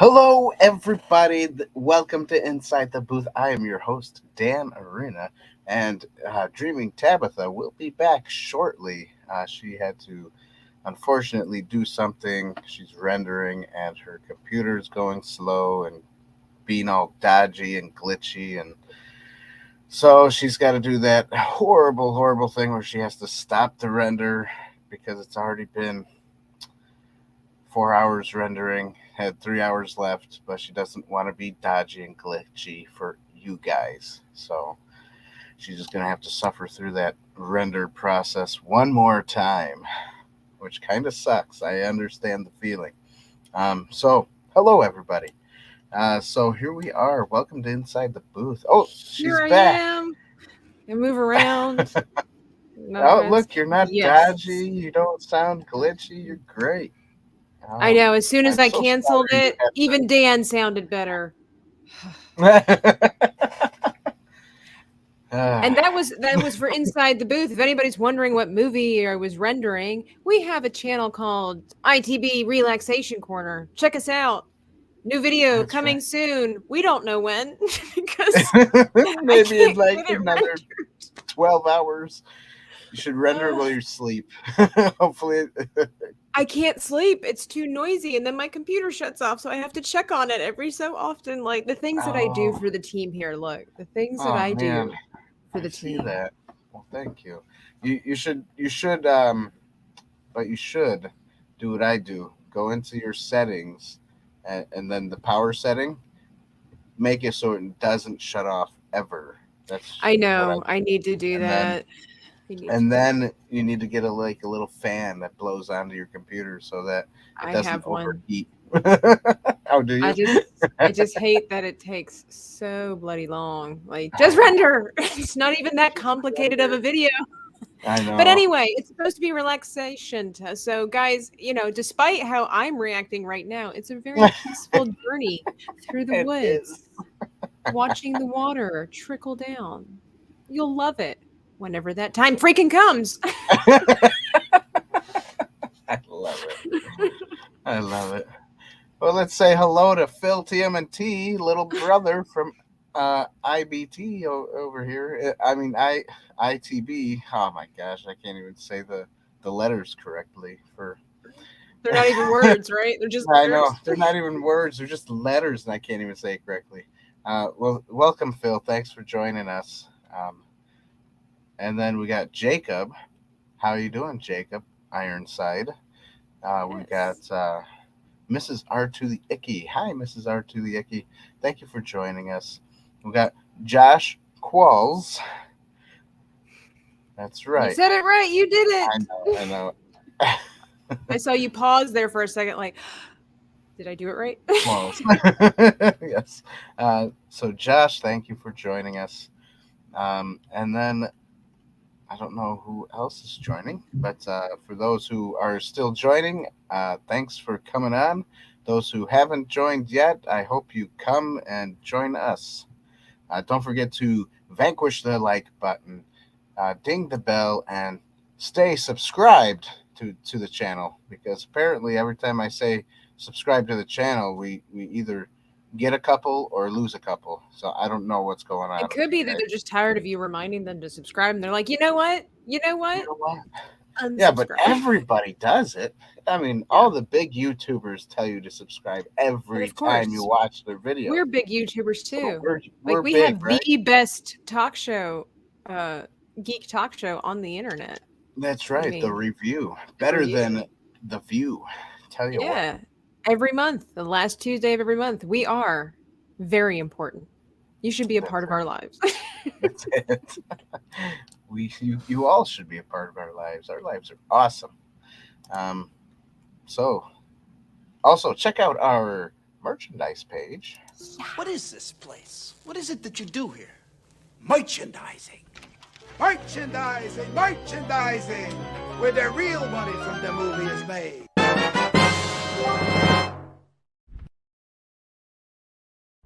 Hello, everybody. Welcome to Inside the Booth. I am your host, Dan Arena, and Dreaming Tabitha will be back shortly. She had to, unfortunately, do something. She's rendering, and her computer's going slow and being all dodgy and glitchy, and so she's got to do that horrible, horrible thing where she has to stop the render because it's already been 4 hours rendering, had 3 hours left, but she doesn't want to be dodgy and glitchy for you guys. So she's just going to have to suffer through that render process one more time, which kind of sucks. I understand the feeling. Hello, everybody. So here we are. Welcome to Inside the Booth. Oh, she's Here I back. am. I move around. Oh, look, you're not Yes. dodgy. You don't sound glitchy. You're great. I know. As soon as I'm I so canceled sorry you it, even Dan sounded better. had And that was for Inside the Booth. If anybody's wondering what movie I was rendering, we have a channel called ITB Relaxation Corner. Check us out. New video That's coming right. soon. We don't know when because I Maybe in can't like get it another rendered. 12 hours. You should render it while you sleep. Hopefully. I can't sleep. It's too noisy, and then my computer shuts off, so I have to check on it every so often. Like the things that I do Oh, for the team here. Look, the things that oh I man. do for I the see team. that. Well, thank you. You should but you should do what I do. Go into your settings and then the power setting, make it so it doesn't shut off ever. That's I what I know. I do. need to do And then that. I need to and do that. then you need to get a little fan that blows onto your computer so that it I doesn't have one. overheat. How do I you? just I just hate that it takes so bloody long. Like just render. It's not even that Just complicated of a render. video. I But know. anyway, it's supposed to be relaxation. So guys, despite how I'm reacting right now, it's a very peaceful journey through the It is. woods, watching the water trickle down. You'll love it whenever that time freaking comes. I love it. I love it. Well, let's say hello to Phil TMNT, little brother from IBT over here. ITB. Oh my gosh, I can't even say the letters correctly. For They're not even words, right? They're just I know letters. they're not even words; they're just letters, and I can't even say it correctly. Well, welcome, Phil. Thanks for joining us. And then we got Jacob. How you doing, Jacob? Ironside. We got Yes. Mrs. R to the Icky. Hi, Mrs. R to the Icky. Thank you for joining us. We got Josh Qualls. That's You right. said it right. You did I it. know. I know. I saw you pause there for a second, like, did I do it right? Qualls. Yes. So, Josh, thank you for joining us. And then I don't know who else is joining, but for those who are still joining, thanks for coming on. Those who haven't joined yet, I hope you come and join us. Don't forget to vanquish the like button, ding the bell, and stay subscribed to the channel because apparently every time I say subscribe to the channel, we either get a couple or lose a couple. So I don't know what's going on It with could you be that guys. they're just tired of you reminding them to subscribe, and they're like, you know what? You know You what? know what? Yeah, but Unsubscribe. everybody does it. I mean, Yeah. all the big YouTubers tell you to subscribe And every of time you course, watch their video. we're big YouTubers So too. we're Like we big, have right? the best talk show, uh, geek talk show on the internet. That's I right. The mean, review the better review. than the view. Tell you what. Yeah. Every month, the last Tuesday of every month, we are very important. You should be a That's part of it. our lives. That's it. You all should be a part of our lives. Our lives are awesome. Um, so also check out our merchandise page. What is this place? What is it that you do here? Merchandising. Merchandising, merchandising, where the real money from the movie is made.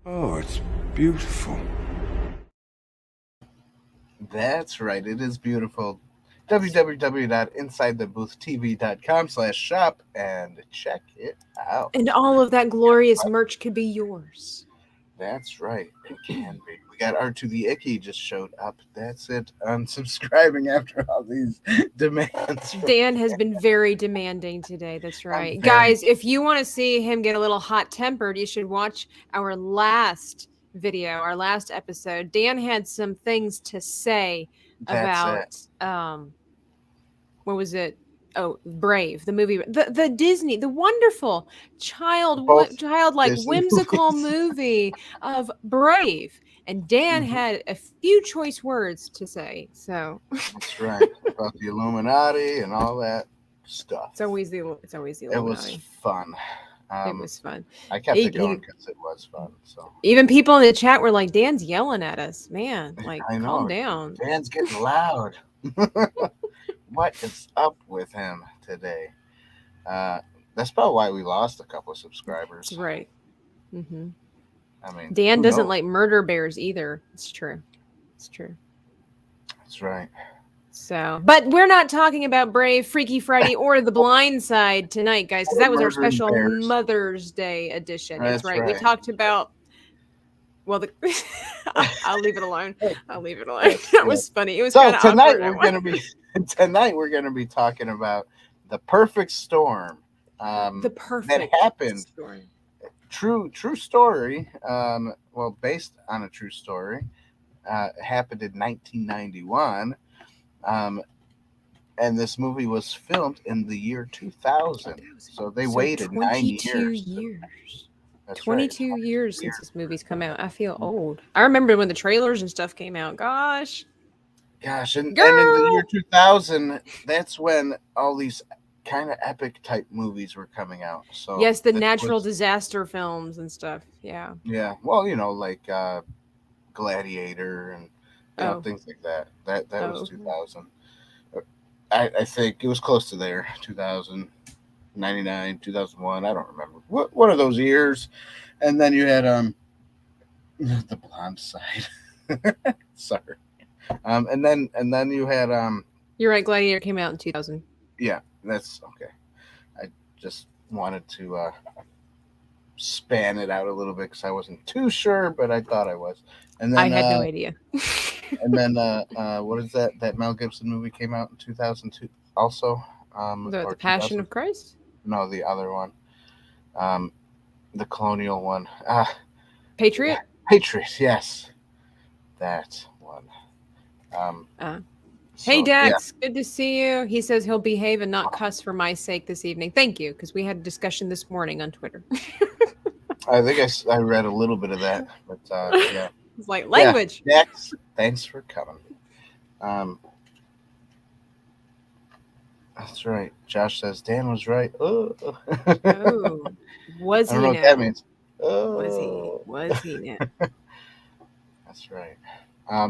Oh, it's beautiful. That's right. It is beautiful. www.insidethebooth.tv.com/shop and check it out. And all of that glorious merch could be yours. That's right. It can be. We got R to the Icky just showed up. That's it. Unsubscribing after all these demands. Dan has been very demanding today. That's right. I'm very- Guys, if you want to see him get a little hot tempered, you should watch our last video, our last episode. Dan had some things to say That's about it. what was it? Oh, Brave, the movie, the Disney, the wonderful Both childlike Disney whimsical movies. movie of Brave. And Dan Mhm. had a few choice words to say. So That's right. About the Illuminati and all that stuff. it's always the It was Illuminati. fun. It was fun. I kept He- it going he- because it was fun. So Even people in the chat were like, "Dan's yelling at us, man. Like, I know. calm down." Dan's getting loud. What is up with him today? That's probably why we lost a couple of subscribers. That's right. Hmm. I mean, Dan who doesn't knows? like murder bears either. It's true. It's true. That's right. So, but we're not talking about Brave, Freaky Friday, or The Blind Side tonight, guys, because that was our Murdering special bears. Mother's Day edition. That's That's right. We right. talked about. Well, I'll leave it alone. I'll leave it alone. Yes, That was yes. funny. It was So kind of tonight awkward. we're gonna be talking about the perfect storm. The perfect happened. story. True story. Well, based on a true story. Happened in 1991. And this movie was filmed in the year 2000. So they waited 9 years. That's 22 right. years since this movie's come out. I feel old. I remember when the trailers and stuff came out. Gosh. Gosh, and in the Girl! year 2000, that's when all these kind of epic type movies were coming out. So Yes, the this natural was- disaster films and stuff. Yeah. Yeah, well, like Gladiator and Oh. things like that. That Oh, was okay. 2000. I think it was close to there. 2000, 99, 2001. I don't remember. One of those years. And then you had the Blonde Side. Sorry. And then you had You're right. Gladiator came out in 2000. yeah, that's okay. I just wanted to span it out a little bit because I wasn't too sure, but I thought I was. And then I had no idea. and then what is that? That Mel Gibson movie came out in 2002 also. The or Passion 2000 of Christ? No, the other one. The colonial one. Patriot? Patriots, yes. That one. Hey, So, Dax. Good to see you. He says he'll behave and not cuss for my sake this evening. Thank you, because we had a discussion this morning on Twitter. I think I read a little bit of that, but yeah. It's like language. Yeah, Dax, thanks for coming. That's right. Josh says Dan was right. Oh, Oh, was I he don't know now? what that means. Was he? Oh, Was he now? that's right.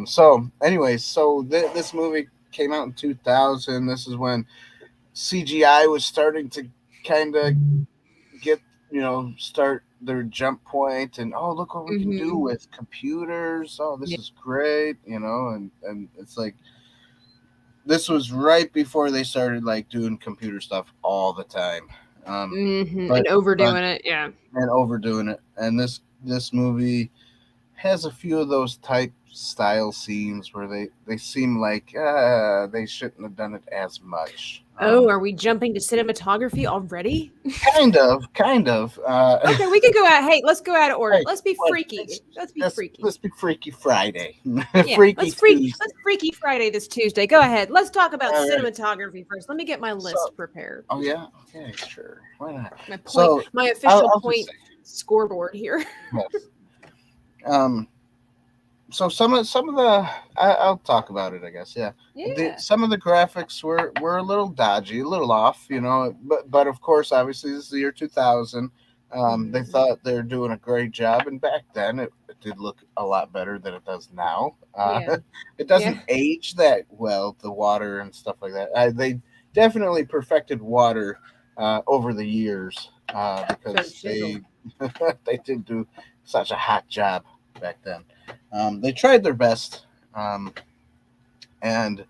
So, anyways, this movie came out in 2000. This is when CGI was starting to kind of get, start their jump point, and look what we can do Mhm. with computers. Oh, this Yeah. is great, and it's like this was right before they started like doing computer stuff all the time. And overdoing it. Yeah. And overdoing it. And this movie has a few of those type style scenes where they seem like they shouldn't have done it as much. Are we jumping to cinematography already? Kind of. Okay, we can go out. Hey, let's go out of order. Hey, Let's be well, freaky. Let's be freaky. Let's be Freaky Friday. Yeah, Freaky let's Tuesday. Freaky Friday this Tuesday. Go ahead. Let's talk about All right. cinematography first. Let me get my list prepared. Oh yeah. Okay. Sure. Why not? My point. So, my official I'll just point say- scoreboard here. Yes. So some of the I'll talk about it, I guess. Yeah. Some of the graphics were a little dodgy, a little off, but of course, obviously, this is the year 2000. They thought they were doing a great job, and back then it did look a lot better than it does now. It doesn't age that well, the water and stuff like that. They definitely perfected water over the years because they they did do such a hot job back then. They tried their best, and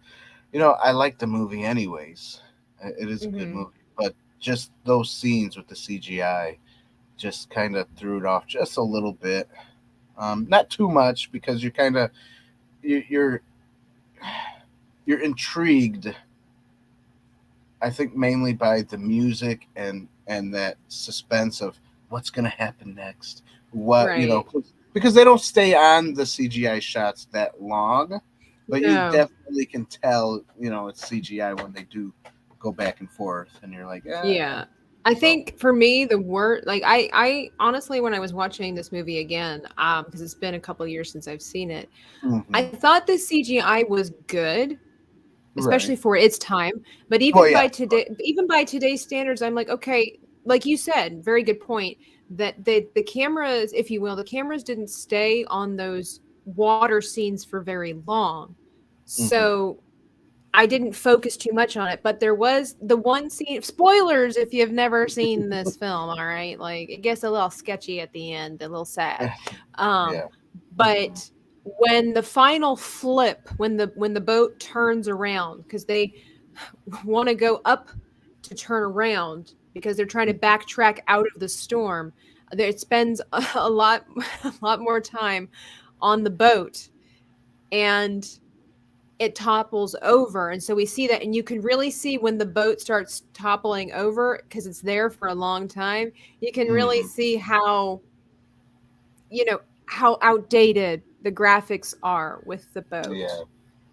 I like the movie anyways. It is a good Hmm. movie, but just those scenes with the CGI just kind of threw it off just a little bit. Not too much because you're you're intrigued. I think mainly by the music and that suspense of what's going to happen next. What Right. because they don't stay on the CGI shots that long, but you No. definitely can tell it's CGI when they do go back and forth, and you're like, Yeah. I so. think for me the word like I honestly when I was watching this movie again, because it's been a couple years since I've seen it, I Hmm. thought the CGI was good, especially Right. for its time. But Well, yeah, of course. even by today's standards, I'm like, okay, like you said, very good point that the cameras, if you will, the cameras didn't stay on those water scenes for very long. Hmm. So I didn't focus too much on it, but there was the one scene. Spoilers if you've never seen this film, all right? Like it gets a little sketchy at the end, a little sad. Um, Yeah. but when the final flip, when the boat turns around, because they want to go up to turn around because they're trying to backtrack out of the storm. It spends a lot a lot more time on the boat and it topples over. And so we see that, and you can really see when the boat starts toppling over because it's there for a long time. You can really Hmm. see how, how outdated the graphics are with the boat. Yeah.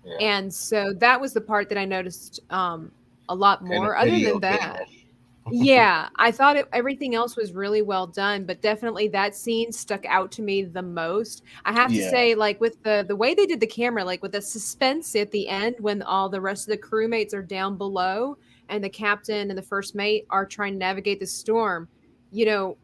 Yeah. And so that was the part that I noticed a lot Kind of more. Other video than that, game-ish. yeah, I thought everything else was really well done, but definitely that scene stuck out to me the most. I have to Yeah. say, like with the way they did the camera, like with the suspense at the end when all the rest of the crewmates are down below and the captain and the first mate are trying to navigate the storm, you know,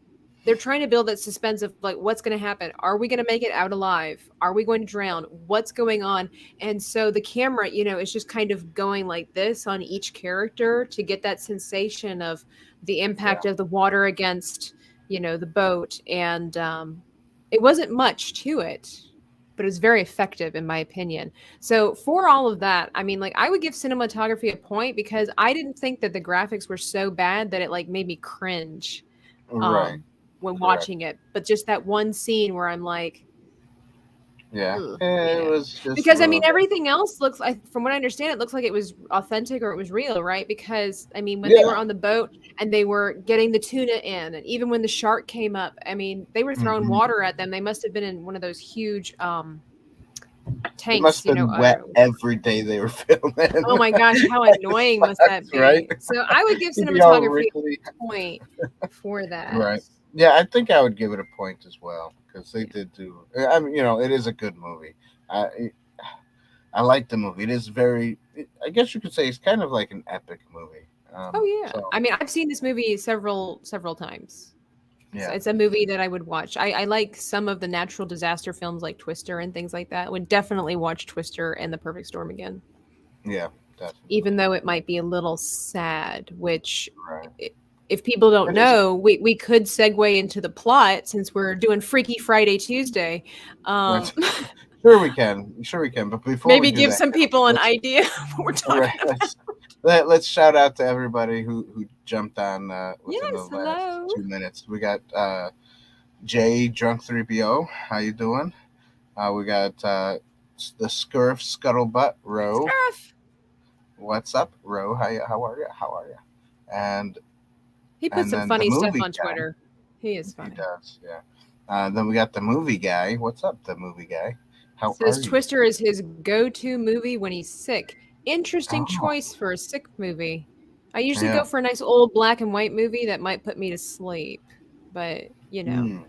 they're trying to build that suspense of like what's going to happen. Are we going to make it out alive? Are we going to drown? What's going on? And so the camera, is just kind of going like this on each character to get that sensation of the Yeah. impact of the water against the boat. And it wasn't much to it, but it was very effective in my opinion. So for all of that, I mean, like I would give cinematography a point because I didn't think that the graphics were so bad that it like made me cringe Right. um when Correct. watching it. But just that one scene where I'm like, Yeah. ugh, It was just a because I mean little bit. everything else looks like, from what I understand, it looks like it was authentic or it was real, right? Because I mean when they were Yeah. on the boat and they were getting the tuna in, and even when the shark came up, I mean they were throwing Hmm. water at them. They must have been in one of those huge It must tanks, have been wet every day they were filming. oh my gosh, how Like the annoying must that spots, right? be? So I would give You'd be all cinematography wrinkly. a point for that. Right. Yeah, I think I would give it a point as well because they Yeah. did do. I mean, it is a good movie. I like the movie. It is very. I guess you could say it's kind of like an epic movie. Oh yeah. So I mean, I've seen this movie several times. So yeah, it's a movie that I would watch. I like some of the natural disaster films like Twister and things like that. Would definitely watch Twister and The Perfect Storm again, yeah, definitely. even though it might be a little sad. Which, Right. if people don't It is. know, we could segue into the plot since we're doing Freaky Friday Tuesday. Um, But sure we can. Sure we can. But before we maybe do give that, some people an let's idea of what we're right. talking about. Let's shout out to everybody who jumped on within the Yes, last hello. 2 minutes. We got Jay Drunk 3BO. How you doing? We got the Scurf Scuttlebutt Row. Scruff. What's up, Row? How are you? How are you? And He puts and some then the funny stuff movie on guy. Twitter. He is He funny. does, yeah. Then we got the movie guy. What's up, the movie guy? How Says are you? Twister is his go-to movie when he's sick. Interesting Oh, choice for a sick movie. I usually yeah. go for a nice old black and white movie that might put me to sleep, but Hmm.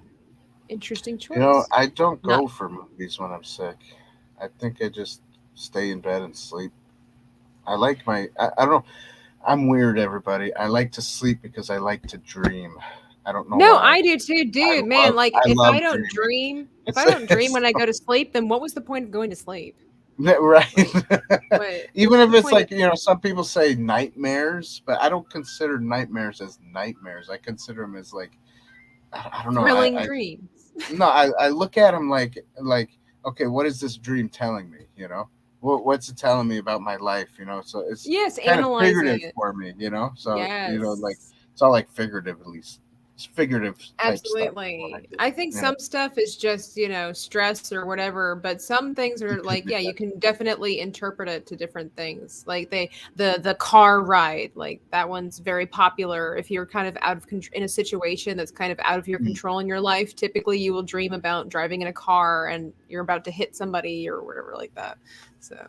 interesting choice. I don't Not go for movies when I'm sick. I think I just stay in bed and sleep. I like I don't know. I'm weird, everybody. I like to sleep because I like to dream. I don't know No, why. I do too, I dude. Man, love like I love dreaming. if It's, I don't dream it's when I go to sleep, then what was the point of going to sleep? right. Like, Even what's if the it's point of like, some people say nightmares, but I don't consider nightmares as nightmares. I consider them as like, I don't know. thrilling dreams? No, I look at them like, okay, what is this dream telling me? what's it telling me about my life? So it's Yes, kind of analyzing figurative it. for me. So like Yes. it's all like figurative, at least it's figurative type stuff when I Absolutely. do. I think some stuff is just, stress or whatever, but some things are like, yeah, you can definitely interpret it to different things. Like the car ride, like that one's very popular. If you're kind of out of control in a situation that's kind of out of your control in your life, typically you will dream about driving in a car and you're about to hit somebody or whatever like that. So I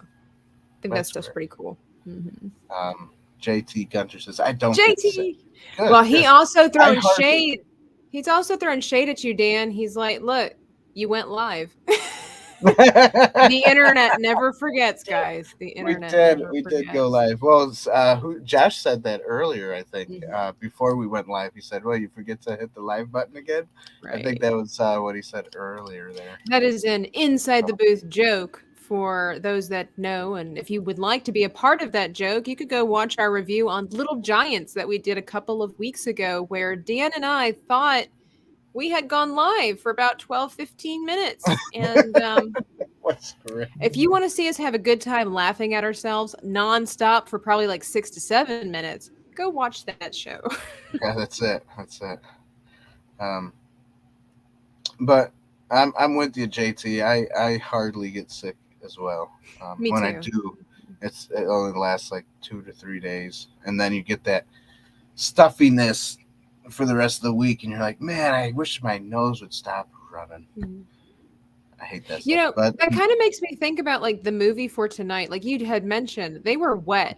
think that That's stuff's great. pretty cool. Hmm. JT Gunter says I don't get sick. JT. Good, Well, good. he also I throwing hardly. shade. He's also throwing shade at you, Dan. He's like, look, you went live. The internet never forgets, guys. The internet never We did go forgets. live. Well, Josh said that earlier. I think Mhm. before we went live, he said, "Well, you forget to hit the live button again." I think Right. that was what he said earlier there. That is an inside the booth joke for those that know. And if you would like to be a part of that joke, you could go watch our review on Little Giants that we did a couple of weeks ago, where Dan and I thought we had gone live for about 12, 15 minutes. And What's correct? if you want to see us have a good time laughing at ourselves nonstop for probably like 6 to 7 minutes, go watch that show. Yeah, that's it. That's it. Um, but I'm with you, JT. I hardly get sick as well. Me When I too. do, it only lasts like 2 to 3 days, and then you get that stuffiness for the rest of the week, and you're like, man, I wish my nose would stop running. Mhm. I hate that You stuff. know, But that kind of makes me think about like the movie for tonight. Like you had mentioned, they were wet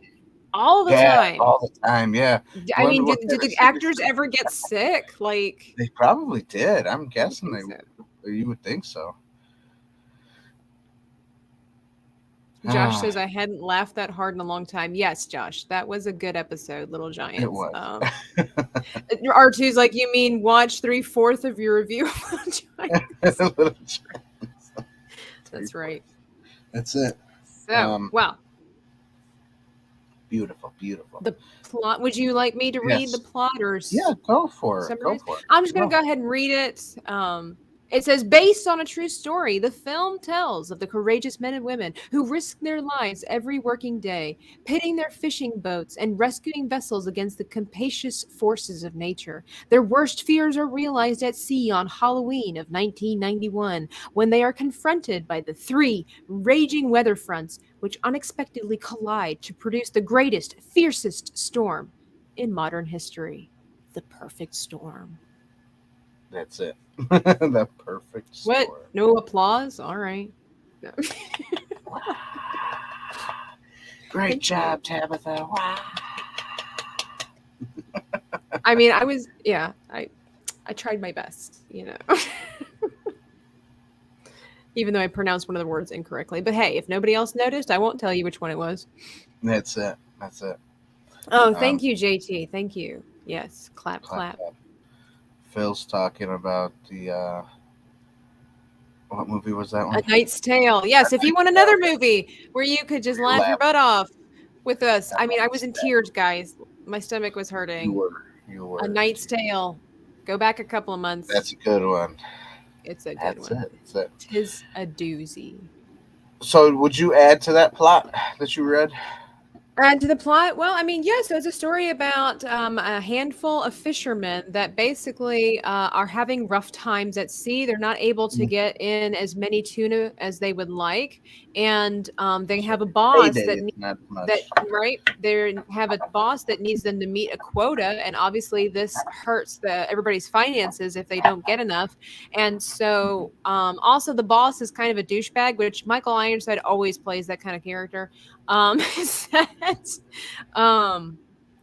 all the yeah, time. all the time. Yeah. I I wonder mean, what did kind of the sickness actors ever get sick? Like, they probably did. I'm I would guessing think they. so. You would think so. Josh Ah, says I hadn't laughed that hard in a long time. Yes, Josh, that was a good episode, Little it Giants. was. R2's like, you mean watch 3/4 of your review of Little Giants? Little That's right. That's it. So, well, Beautiful, beautiful. the plot. Would you like me to read the Yes. plot or Yeah, go for it. Go summarize? for it. I'm just going to Go. go ahead and read it. It says, based on a true story, the film tells of the courageous men and women who risk their lives every working day, pitting their fishing boats and rescuing vessels against the capacious forces of nature. Their worst fears are realized at sea on Halloween of 1991, when they are confronted by the three raging weather fronts which unexpectedly collide to produce the greatest, fiercest storm in modern history, the perfect storm. That's it. The perfect What? storm. No applause? All right. No. Great Thank you. job, Tabitha. Wow. I mean, I tried my best. Even though I pronounced one of the words incorrectly. But hey, if nobody else noticed, I won't tell you which one it was. That's it. That's it. Oh, Um, thank you, JT. Thank you. Yes. Clap, clap, clap. clap. Phil's talking about the what movie was that A one? Knight's Tale. Yes, if you want another movie where you could just laugh your Laugh. butt off with us. I I mean, I was noticed in that. tears, guys. My stomach was You hurting. were. You A were. Knight's Tale. Go back a couple of months. That's a good one. It's a good That's one. it. That's it. Tis a doozy. So, would you add to that plot that you read? And to the plot, well, I mean, yes, it's a story about a handful of fishermen that basically are having rough times at sea. They're not able to get in as many tuna as they would like, and they So, have a boss payday that is not that much. right they have a boss that needs them to meet a quota, and obviously this hurts everybody's finances if they don't get enough. And so also the boss is kind of a douchebag, which Michael Ironside always plays that kind of character. Is that, um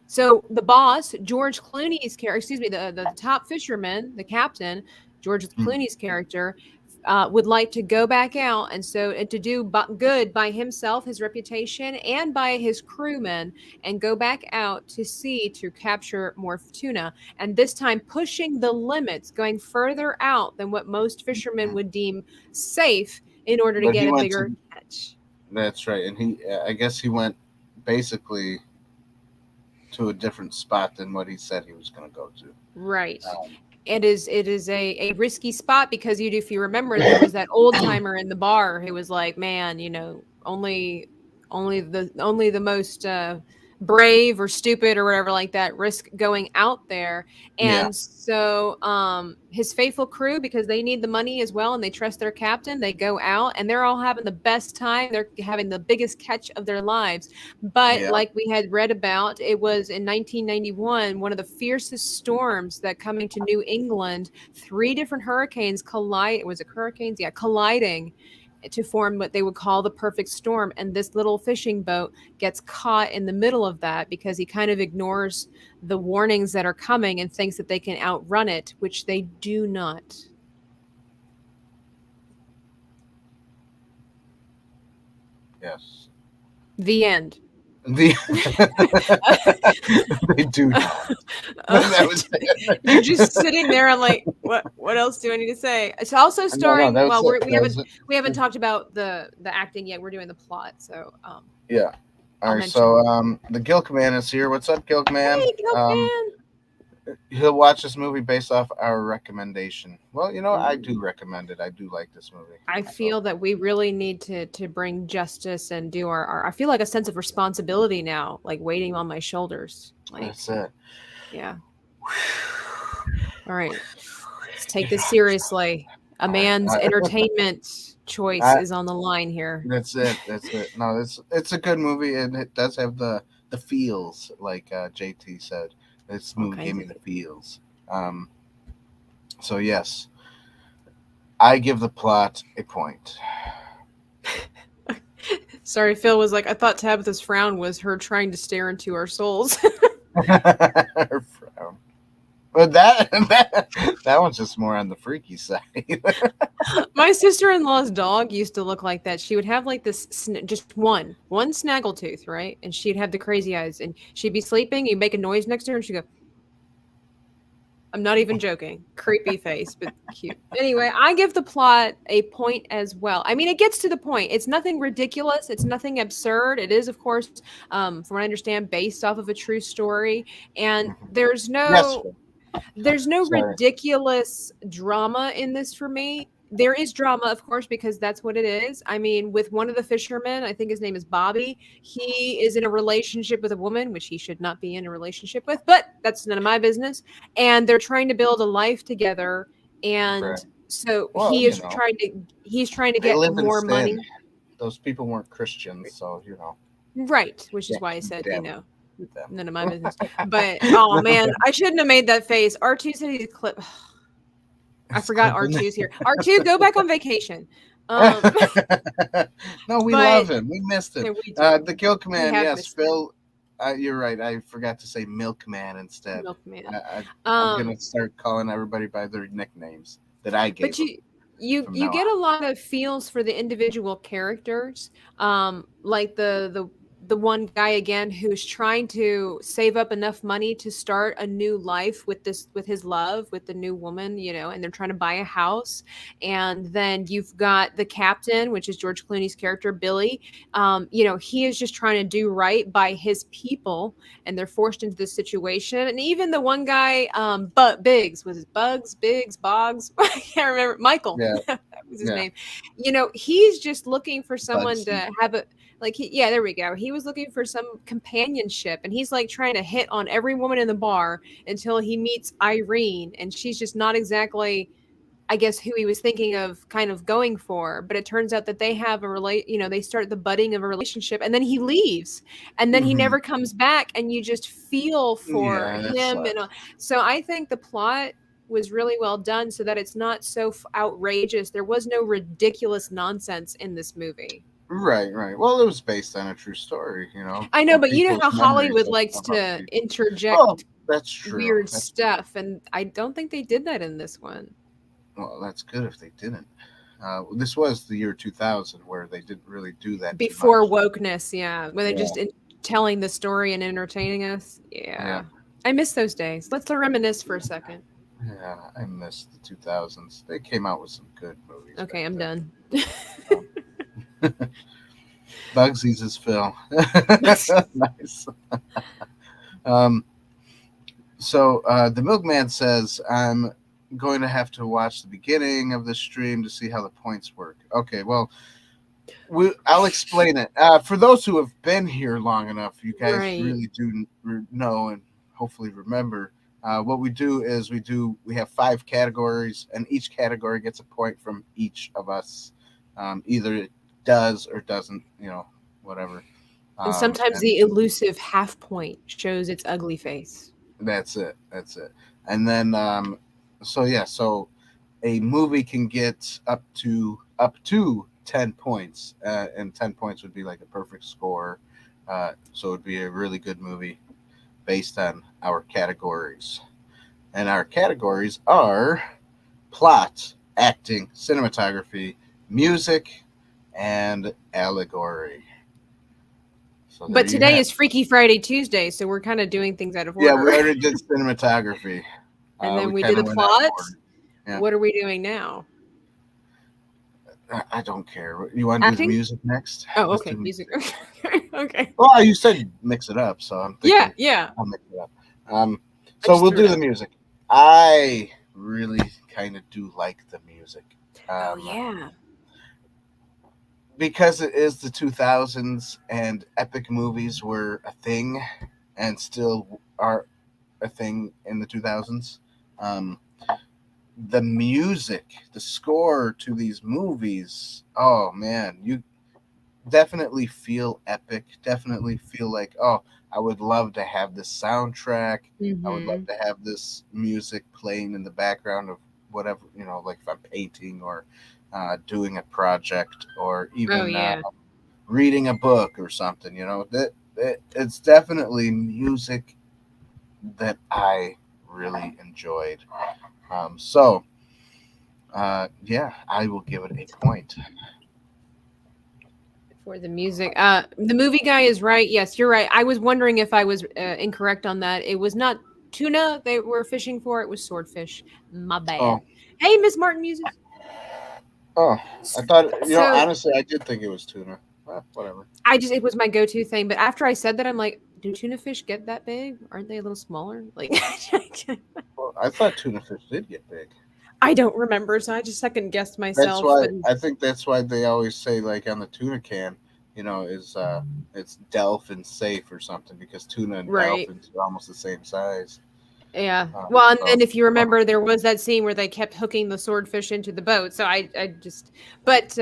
so the boss, George Clooney's character, excuse me, the top fisherman, the captain, George Mm. Clooney's character, would like to go back out and to do good by himself, his reputation, and by his crewmen, and go back out to sea to capture more tuna. And this time, pushing the limits, going further out than what most fishermen would deem safe in order to But get he a went bigger to. catch. That's right, and I guess he went basically to a different spot than what he said he was going to go to. Right. Um, It is a risky spot because if you remember, there was that old timer in the bar who was like, man, only the most brave or stupid or whatever like that risk going out there. Yeah. And so his faithful crew, because they need the money as well and they trust their captain, they go out and they're all having the best time. They're having the biggest catch of their lives. But Yeah. like we had read about, it was in 1991, one of the fiercest storms that coming to New England, 3 different hurricanes collide. Was it hurricanes? Yeah, colliding to form what they would call the perfect storm. And this little fishing boat gets caught in the middle of that because he kind of ignores the warnings that are coming and thinks that they can outrun it, which they do not. Yes. The end. The they do not. That was it. You're just sitting there. I'm like, what else do I need to say? It's also No, starring. that was Well, it. That was it. we haven't talked about the acting yet. We're doing the plot, so Yeah. All I'll right. mention. So the GilkMan is here. What's up, GilkMan? Hey, GilkMan. He'll watch this movie based off our recommendation. Well, I do Ooh. recommend it. I do like this movie. I feel that we really need to bring justice and do our I feel like a sense of responsibility now, like weighting on my shoulders. Like, That's it. yeah. All right. Let's take this seriously. A man's entertainment choice is on the line here. That's it. That's it. No, it's a good movie, and it does have the feels, like JT said. This movie gave me the feels. So yes, I give the plot a point. Sorry, Phil was like, I thought Tabitha's frown was her trying to stare into our souls. Her frown. But that one's just more on the freaky side. My sister-in-law's dog used to look like that. She would have like this, just one snaggletooth, right? And she'd have the crazy eyes, and she'd be sleeping. You'd make a noise next to her, and she'd go. I'm not even joking. Creepy face, but cute. Anyway, I give the plot a point as well. I mean, it gets to the point. It's nothing ridiculous. It's nothing absurd. It is, of course, from what I understand, based off of a true story. And there's no ridiculous drama in this for me. There is drama, of course, because that's what it is. I mean, with one of the fishermen, I think his name is Bobby. He is in a relationship with a woman, which he should not be in a relationship with, but that's none of my business. And they're trying to build a life together. And so he's trying to get more money. Those people weren't Christians, so Right, which is why I said, none of my business. But oh man, I shouldn't have made that face. R2 said he'd clip. I forgot R2's here. R2, go back on vacation. No, we love him. We missed him. The GilkMan, yes, Phil. You're right. I forgot to say Milkman instead. Milkman. I'm gonna start calling everybody by their nicknames that I gave. But you get a lot of feels for the individual characters, like the one guy again who's trying to save up enough money to start a new life with his love, with the new woman, and they're trying to buy a house. And then you've got the captain, which is George Clooney's character, Billy. He is just trying to do right by his people, and they're forced into this situation. And even the one guy, Biggs, was it Bugs, Biggs, Boggs? I can't remember. Michael. Yeah. That was his name. He's just looking for someone to have a, there we go. He was looking for some companionship, and he's like trying to hit on every woman in the bar until he meets Irene, and she's just not exactly, I guess, who he was thinking of kind of going for. But it turns out that they have they start the budding of a relationship, and then he leaves, and then he never comes back, and you just feel for him. And so I think the plot was really well done so that it's not so outrageous. There was no ridiculous nonsense in this movie. Right. Well, it was based on a true story, I know, but you know how Hollywood likes to interject that's true. Weird stuff, and I don't think they did that in this one. Well, that's good if they didn't. This was the year 2000 where they didn't really do that. Before wokeness, when they're just telling the story and entertaining us. Yeah. I miss those days. Let's reminisce for a second. Yeah, I miss the 2000s. They came out with some good movies. Okay, I'm done. Bugsy's is Phil. Nice. So the Milkman says, I'm going to have to watch the beginning of the stream to see how the points work. Okay, well, I'll explain it. For those who have been here long enough, you guys Right. really do know and hopefully remember. What we do is we have 5 categories, and each category gets a point from each of us. Either it does or doesn't, whatever. And sometimes And the elusive half point shows its ugly face. that's it. That's it. And then, so yeah, so a movie can get up to 10 points, and 10 points would be like a perfect score. So it would be a really good movie based on our categories, and our categories are plot, acting, cinematography, music, and allegory. So there But you today have. is Freaky Friday Tuesday, so we're kind of doing things out of Yeah, we order. already did cinematography. And then We we kind did the of went out of plot. order. Yeah, What are we doing now? I don't care. You want to do the Acting? music next? Oh, Let's okay. do Music. music. Okay. Well, you said mix it up, so I'm Yeah, thinking yeah. I'll mix it up. Um, I so just we'll threw it do the out. music. I really kind of do like the music, Oh, um, yeah. because it is the 2000s and epic movies were a thing and still are a thing in the 2000s. Um, the music, the score to these movies, oh man, you definitely feel epic. Definitely feel like, oh, I would love to have this soundtrack. I would love Mm-hmm. to have this music playing in the background of whatever, like if I'm painting or doing a project or Oh, even yeah. reading a book or something. It's definitely music that I really enjoyed. Yeah, I will give it a point. For the music. The movie guy is right. Yes, you're right. I was wondering if I was incorrect on that. It was not tuna they were fishing for, it was swordfish. My Oh, bad. Hey, Miss Martin Muses. oh, I thought, So honestly, I did think it was tuna. Whatever. it was my go to thing. But after I said that, I'm like, do tuna fish get that big? Aren't they a little smaller? Like, Well, I thought tuna fish did get big. I don't remember. So I just second guessed That's myself. why And I think that's why they always say like on the tuna can, is it's delphin safe or something because tuna and right. dolphins are almost the same size. Yeah. Well, and So then if you remember, there was that scene where they kept hooking the swordfish into the boat. So I just, but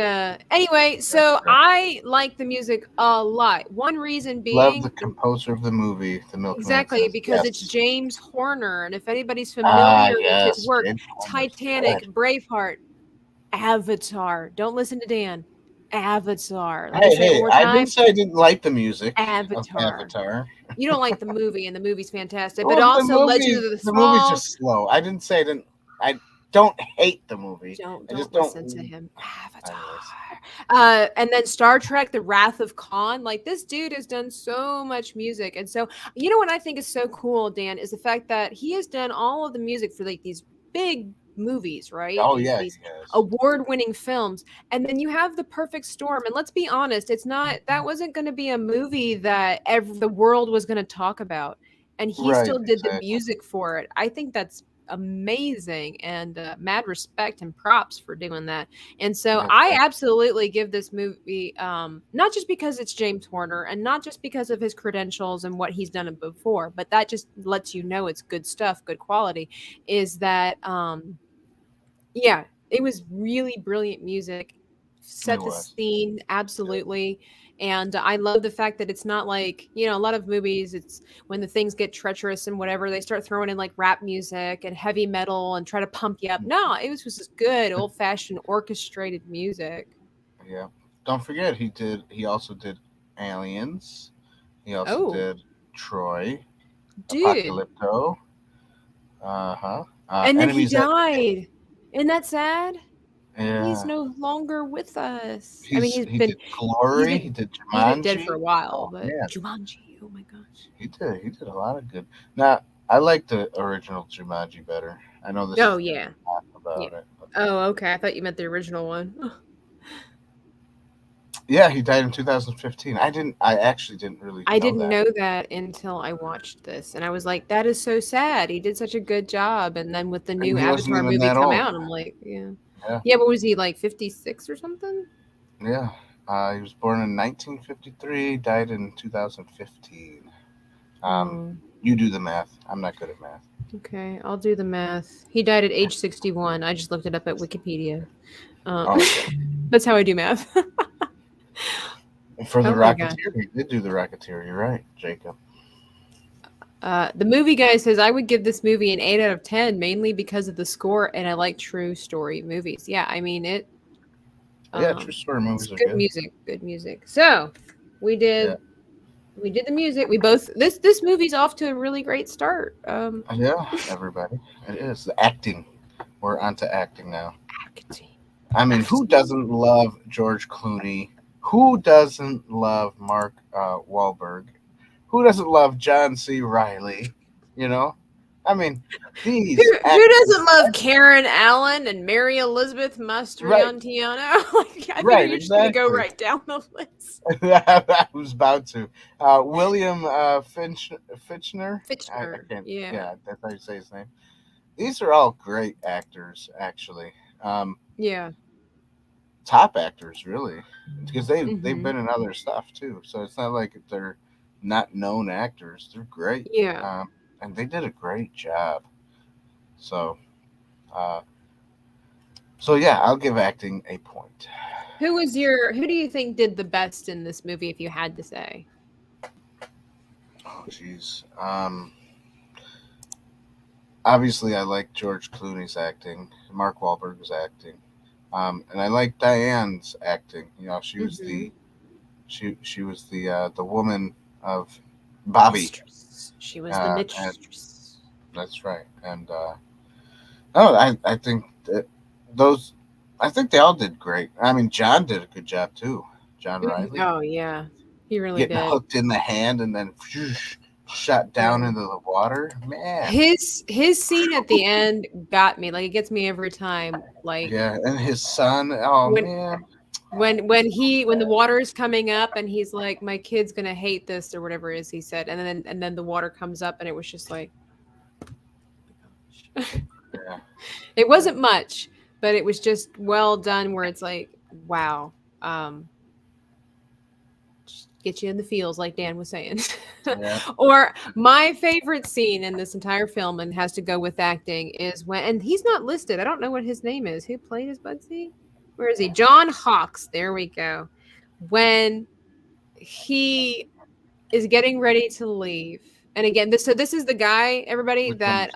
anyway, so yeah. I like the music a lot. One reason Love being, the composer of the movie. The milkman exactly, says because it's yes. James Horner. And if anybody's Ah, familiar with his yes, work, James Horner's Titanic, good. Braveheart, Avatar. Don't listen to Dan. Avatar. Let me Hey, say it one hey! more I didn't time. say I didn't like the music of Avatar. Avatar. You don't like the movie, and the movie's fantastic. But Well, the also Legend movie, of the the movie's Fall. just slow. I didn't say I didn't. I don't hate the movie. I just Don't listen to don't. him. Avatar. Anyways, And then Star Trek, The Wrath of Khan. Like this dude has done so much music. And so, you know what I think is so cool, Dan, is the fact that he has done all of the music for like these big movies, right? oh These yeah, these he has. award-winning films. And then you have The Perfect Storm. And let's be honest, it's not that wasn't going to be a movie that the world was going to talk about. And he Right, still did the exactly. music for it. I think that's amazing and mad respect and props for doing that. And so That's I right. absolutely give this movie not just because it's James Horner and not just because of his credentials and what he's done before, but that just lets you know it's good stuff, good quality, is that yeah, it was really brilliant music. It Set the was. scene absolutely. And I love the fact that it's not like, a lot of movies, it's when the things get treacherous and whatever, they start throwing in like rap music and heavy metal and try to pump you up. No, it was just good old fashioned orchestrated music. Yeah. Don't forget, He also did Aliens. He also Oh, did Troy, dude. Apocalypto. Uh huh. And then he Enemies at. died. Isn't that sad? He's Yeah. no longer with us. I mean, He did Glory. He did he's been dead for a Jumanji. while, Oh but man, Jumanji, oh my gosh. he did a lot of good. Now I like the original Jumanji better. I know this Oh is yeah. not Yeah. about it. But Oh, okay. I thought you meant the original one. yeah, he died in 2015. I actually didn't really I know didn't that. know that until I watched this, and I was like, "That is so sad. He did such a good job." And then with the And new he wasn't Avatar even movie that come old. out, I'm like, "Yeah, Yeah, yeah." What was he like, 56 or something? yeah. He was born in 1953, died in 2015. Um, Oh, you do the math. I'm not good at math. okay, I'll do the math. He died at age 61. I just looked it up at Wikipedia. Um, Oh, okay. that's how I do math. For the Oh my gosh. Rocketeer, he did do the Rocketeer. You're right, Jacob. The movie guy says I would give this movie an 8 out of 10, mainly because of the score, and I like true story movies. Yeah, I mean it. Yeah, true story It's movies are good good. music. Good music. So we Yeah, did. We did the music. We both this movie's off to a really great start. yeah, everybody. It is the acting. We're onto acting now. Acting. I mean, who Acting. doesn't love George Clooney? Who doesn't love Mark Wahlberg? Who doesn't love John C. Riley? You know, I mean, these Who doesn't actors. love Karen Allen and Mary Elizabeth Right, Mastriantiano? Like, I figured right, you're just gonna go exactly. right down the list. I was about to. William Fitchner. I Fitchner. can't. Yeah. Yeah, that's how you say his name. These are all great actors, actually. Um, Yeah. Top actors, really, because they've Hmm. been in other stuff too. So it's not like they're not known actors. They're great, Yeah. and they did a great job. So, uh, so yeah, I'll give acting a point. Who do you think did the best in this movie if you had to say? Oh, jeez. Obviously, I like George Clooney's acting, Mark Wahlberg's acting, and I like Diane's acting. You know, Hmm. she was the woman of Bobby. Mistress. She was the And mistress. that's right. And oh, I think that those, I think they all did great. I mean, John did a good job too. John Mhm. Riley Oh yeah, he really getting did. hooked in the hand and then shot down Yeah. into the water. Man, His scene at the end got me. Like it gets me every time. Like yeah, and his son. Oh when man, when the water is coming up and he's like, my kid's gonna hate this or whatever it is he said, and then the water comes up and it was just like, yeah, it yeah, wasn't much, but it was just well done. Where it's like, wow. Um, get you in the feels like Dan was saying. yeah. Or my favorite scene in this entire film and has to go with acting is when, and he's not listed, I don't know what his name is, who played his Bugsy, where is he? John Hawkes, there we go. When he is getting ready to leave, and again, this is the guy, everybody, Which one is that?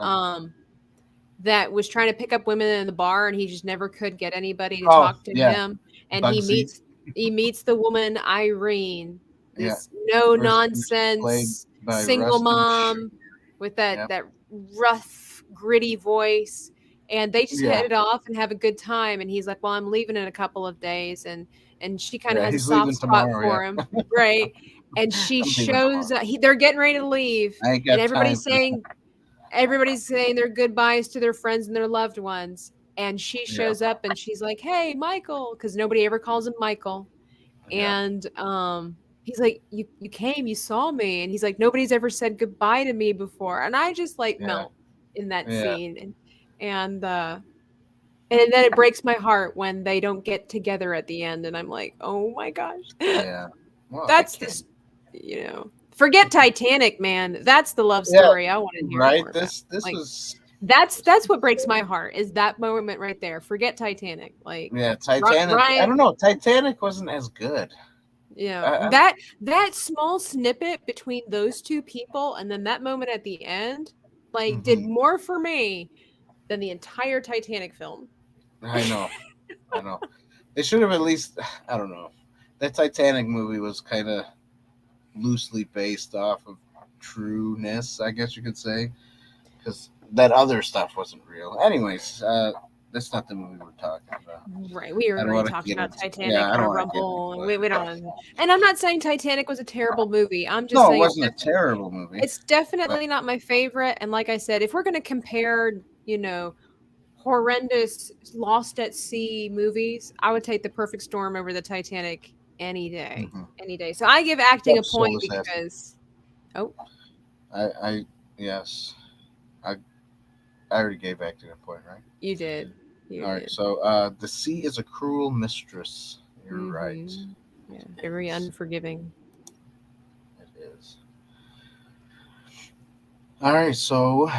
that was trying to pick up women in the bar and he just never could get anybody to Oh talk to yeah, him, and Bugsy. he meets the woman Irene, Yeah, this no which is played nonsense by single Rustin. mom with Yeah, that rough gritty voice, and they just hit yeah, it off and have a good time, and he's like, well, I'm leaving in a couple of days, and she kind of yeah. has a He's soft leaving spot tomorrow. for Yeah, him, right? And she I'm leaving shows tomorrow. they're getting ready to leave, I ain't and got time for that. everybody's saying their goodbyes to their friends and their loved ones. And she Yeah, shows up and she's like, hey, Michael, because nobody ever calls him Michael. yeah, And he's like, you came, you saw me. And he's like, nobody's ever said goodbye to me before. And I just like yeah, melt in that yeah, scene. And then it breaks my heart when they don't get together at the end. And I'm like, oh my gosh. yeah. Well, I That's can't. this, forget Titanic, man. That's the love Yeah, story I want to hear right. more about. This Like, was that's what breaks my heart is that moment right there. Forget Titanic. Like yeah. Titanic. I Ryan, don't know. Titanic wasn't as good. I, that small snippet between those two people and then that moment at the end, like did mhm. more for me than the entire Titanic film. I know. I know. They should have at least. I don't know. That Titanic movie was kind of loosely based off of trueness, I guess you could say, because that other stuff wasn't real. Anyways, that's not the movie we're talking about. Right. We I don't already want to talked get about into. Yeah, Titanic I and don't a want to get rumble into and it. we don't, and I'm not saying Titanic was a terrible movie. I'm just No, it saying wasn't a terrible movie, it's but definitely not my favorite. And like I said, if we're going to compare, horrendous Lost at Sea movies, I would take The Perfect Storm over the Titanic any day. mhm. Any day. So I give acting a Except point Soul Assassin. because oh, I yes, I I already gave acting a point, right? you did. You All right, did. so the sea is a cruel mistress. You're right. Mhm. Yeah, very unforgiving. It is. All right, so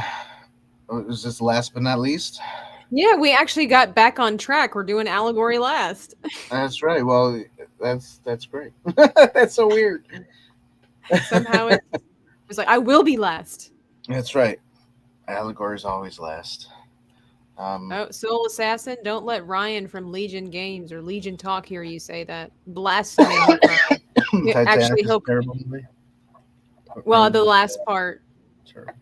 is this last but not least? Yeah, we actually got back on track. We're doing Allegory last. That's right. Well, that's great. That's so weird. Somehow it was like, I will be last. That's right. Allegory's always last. Oh, Soul Assassin, don't let Ryan from Legion Games or Legion Talk hear you say that. Blasphemy, hate Ryan. Yeah, Titanic actually, is a terrible movie. well, the last part. Terrible.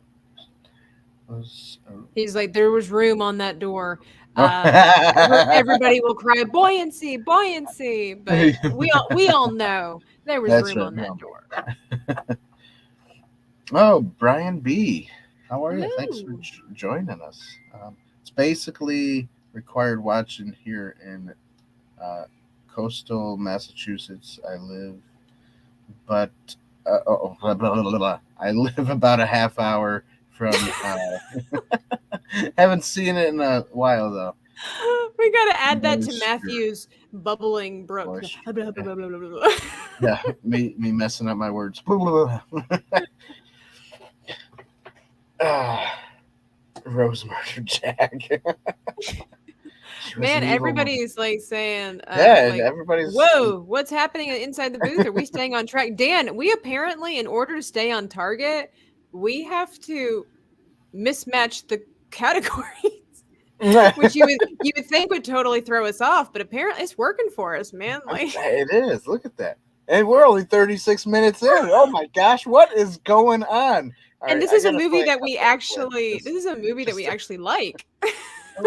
Was, He's like, there was room on that door. oh. Everybody will cry, buoyancy, buoyancy. But we all know there was That's room right. on that door. Oh, Brian B. How are you? Thanks for Hello. joining us. It's basically required watching here in coastal Massachusetts. I live, but blah, blah, blah, blah. I live about a half hour from. Haven't seen it in a while though. We gotta add that to Nice. Matthew's bubbling brook. Voice. Blah, blah, blah, blah, blah, blah, blah. Yeah, me messing up my words. Rose murdered Jack. She was Man, an evil woman. everybody's like saying, Yeah, like, everybody's. whoa, what's happening inside the booth? Are we staying on track? Dan, we apparently, in order to stay on target, we have to mismatch the categories. Which you would think would totally throw us off, but apparently it's working for us, man. Like, It is. Look at that. And we're only 36 minutes in. Oh my gosh, what is going on? All and right, this I is a gotta movie play that we couple of actually clips. this is a movie that we Just to- actually like.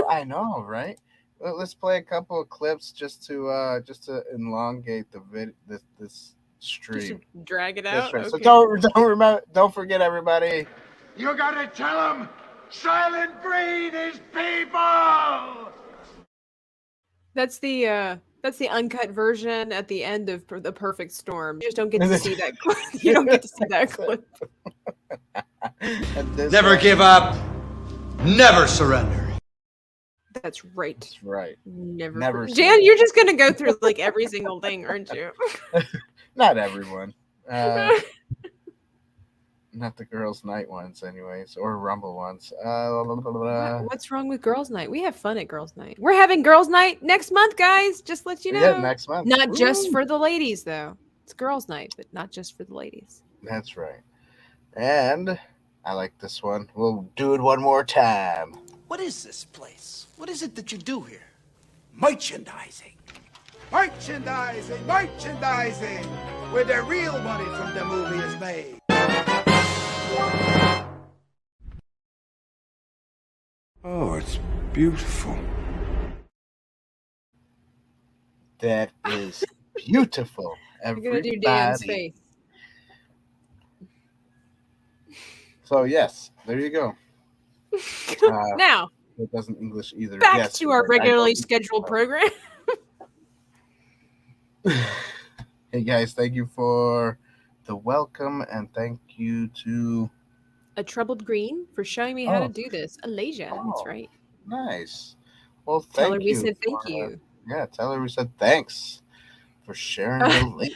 I know, right? Well, let's play a couple of clips just to elongate the this Just stream. to drag it That's out. right. So Okay. don't forget everybody. You gotta tell them Silent Breed is people! That's the uncut version at the end of The Perfect Storm. You just don't get to see that clip. You don't get to see that clip. Never give up. Never surrender. That's right. That's right. Never. see Jan, it. you're just gonna go through like every single thing, aren't you? Not everyone. Not the girls' night ones, anyways, or Rumble ones. What's wrong with girls' night? We have fun at girls' night. We're having girls' night next month, guys. Just let you know. Yeah, next month. Not just Woo! for the ladies, though. It's girls' night, but not just for the ladies. That's right. And I like this one. We'll do it one more time. What is this place? What is it that you do here? Merchandising. Merchandising, merchandising, where the real money from the movie is made. Oh, it's beautiful. That is beautiful. You're gonna do Dan's Everybody. face. So yes, there you go. Now, It doesn't English either. back Yes, to our I regularly don't- scheduled program. Hey guys, thank you for the welcome and thank you to A Troubled Green for showing me how Oh. to do this. Alasia, that's Oh. right. Nice. Well, Tell her thank we you. said thank for- you. Yeah, tell her we said thanks for sharing the link.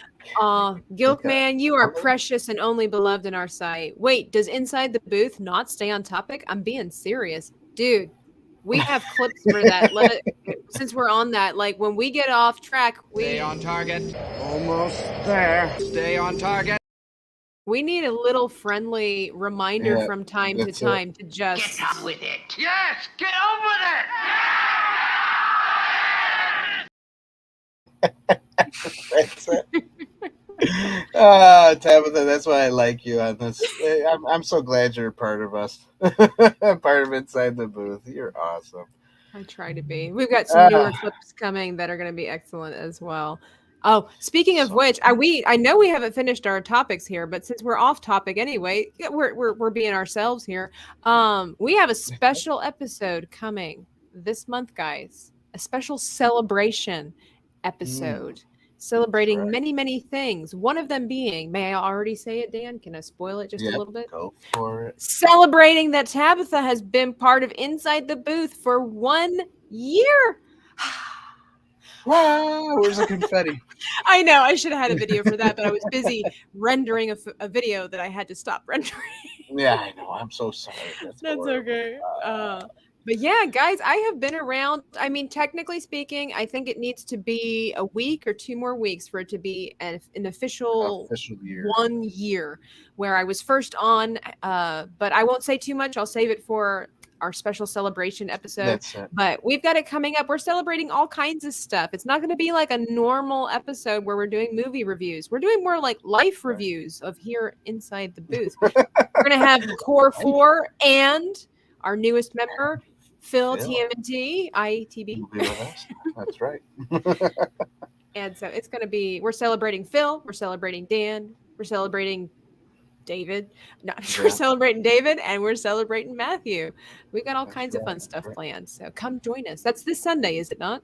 GilkMan, you are Okay. precious and only beloved in our sight. Wait, does Inside the Booth not stay on topic? I'm being serious. Dude, we have clips for that. Since we're on that, like when we get off track, Stay on target. Almost there. Stay on target. we need a little friendly reminder Yeah, from time to that's it. time to just with it. Yes, get on with it. That's it. Tabitha, that's why I like you on this. I'm so glad you're a part of us, part of Inside the Booth. You're awesome. I try to be. We've got some newer clips coming that are going to be excellent as well. Oh, speaking of which, I know we haven't finished our topics here, but since we're off topic anyway, we're being ourselves here. We have a special episode coming this month, guys. A special celebration episode. Celebrating right. many things. One of them being, may I already say it, Dan? Can I spoil it just a little bit? Go for it. Celebrating that Tabitha has been part of Inside the Booth for 1 year. Wow, where's the confetti? I know I should have had a video for that, but I was busy rendering a video that I had to stop rendering. Yeah, I know. I'm so sorry. That's That's horrible. okay. But yeah, guys, I have been around. I mean, technically speaking, I think it needs to be a week or 2 more weeks for it to be an official Official year. 1 year where I was first on. But I won't say too much. I'll save it for our special celebration episode. That's it. But we've got it coming up. We're celebrating all kinds of stuff. It's not going to be like a normal episode where we're doing movie reviews. We're doing more like life reviews of here inside the booth. We're going to have Core 4 and our newest member, Phil Phil. TMNT, ITB. You'll be with us. That's right. And so it's going to be, we're celebrating Phil, we're celebrating Dan, we're celebrating David. No, Yeah. we're celebrating David and we're celebrating Matthew. We've got all That's kinds of right, fun that's stuff right. planned. So come join us. That's this Sunday, is it not?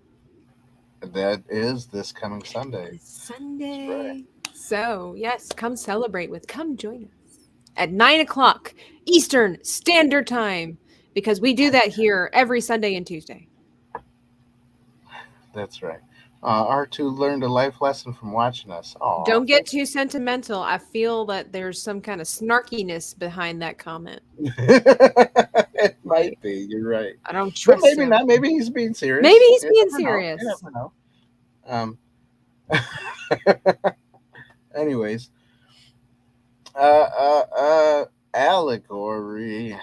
That is this coming Sunday. This Sunday. right. So, yes, come join us at 9 o'clock Eastern Standard Time because we do that here every Sunday and Tuesday. That's right. R2 learned a life lesson from watching us. Oh, Don't get too sentimental. I feel that there's some kind of snarkiness behind that comment. It might be. You're right. I don't But trust maybe him. not. Maybe he's being serious. Maybe he's You being never know. serious. You never know. Anyways, Allegory.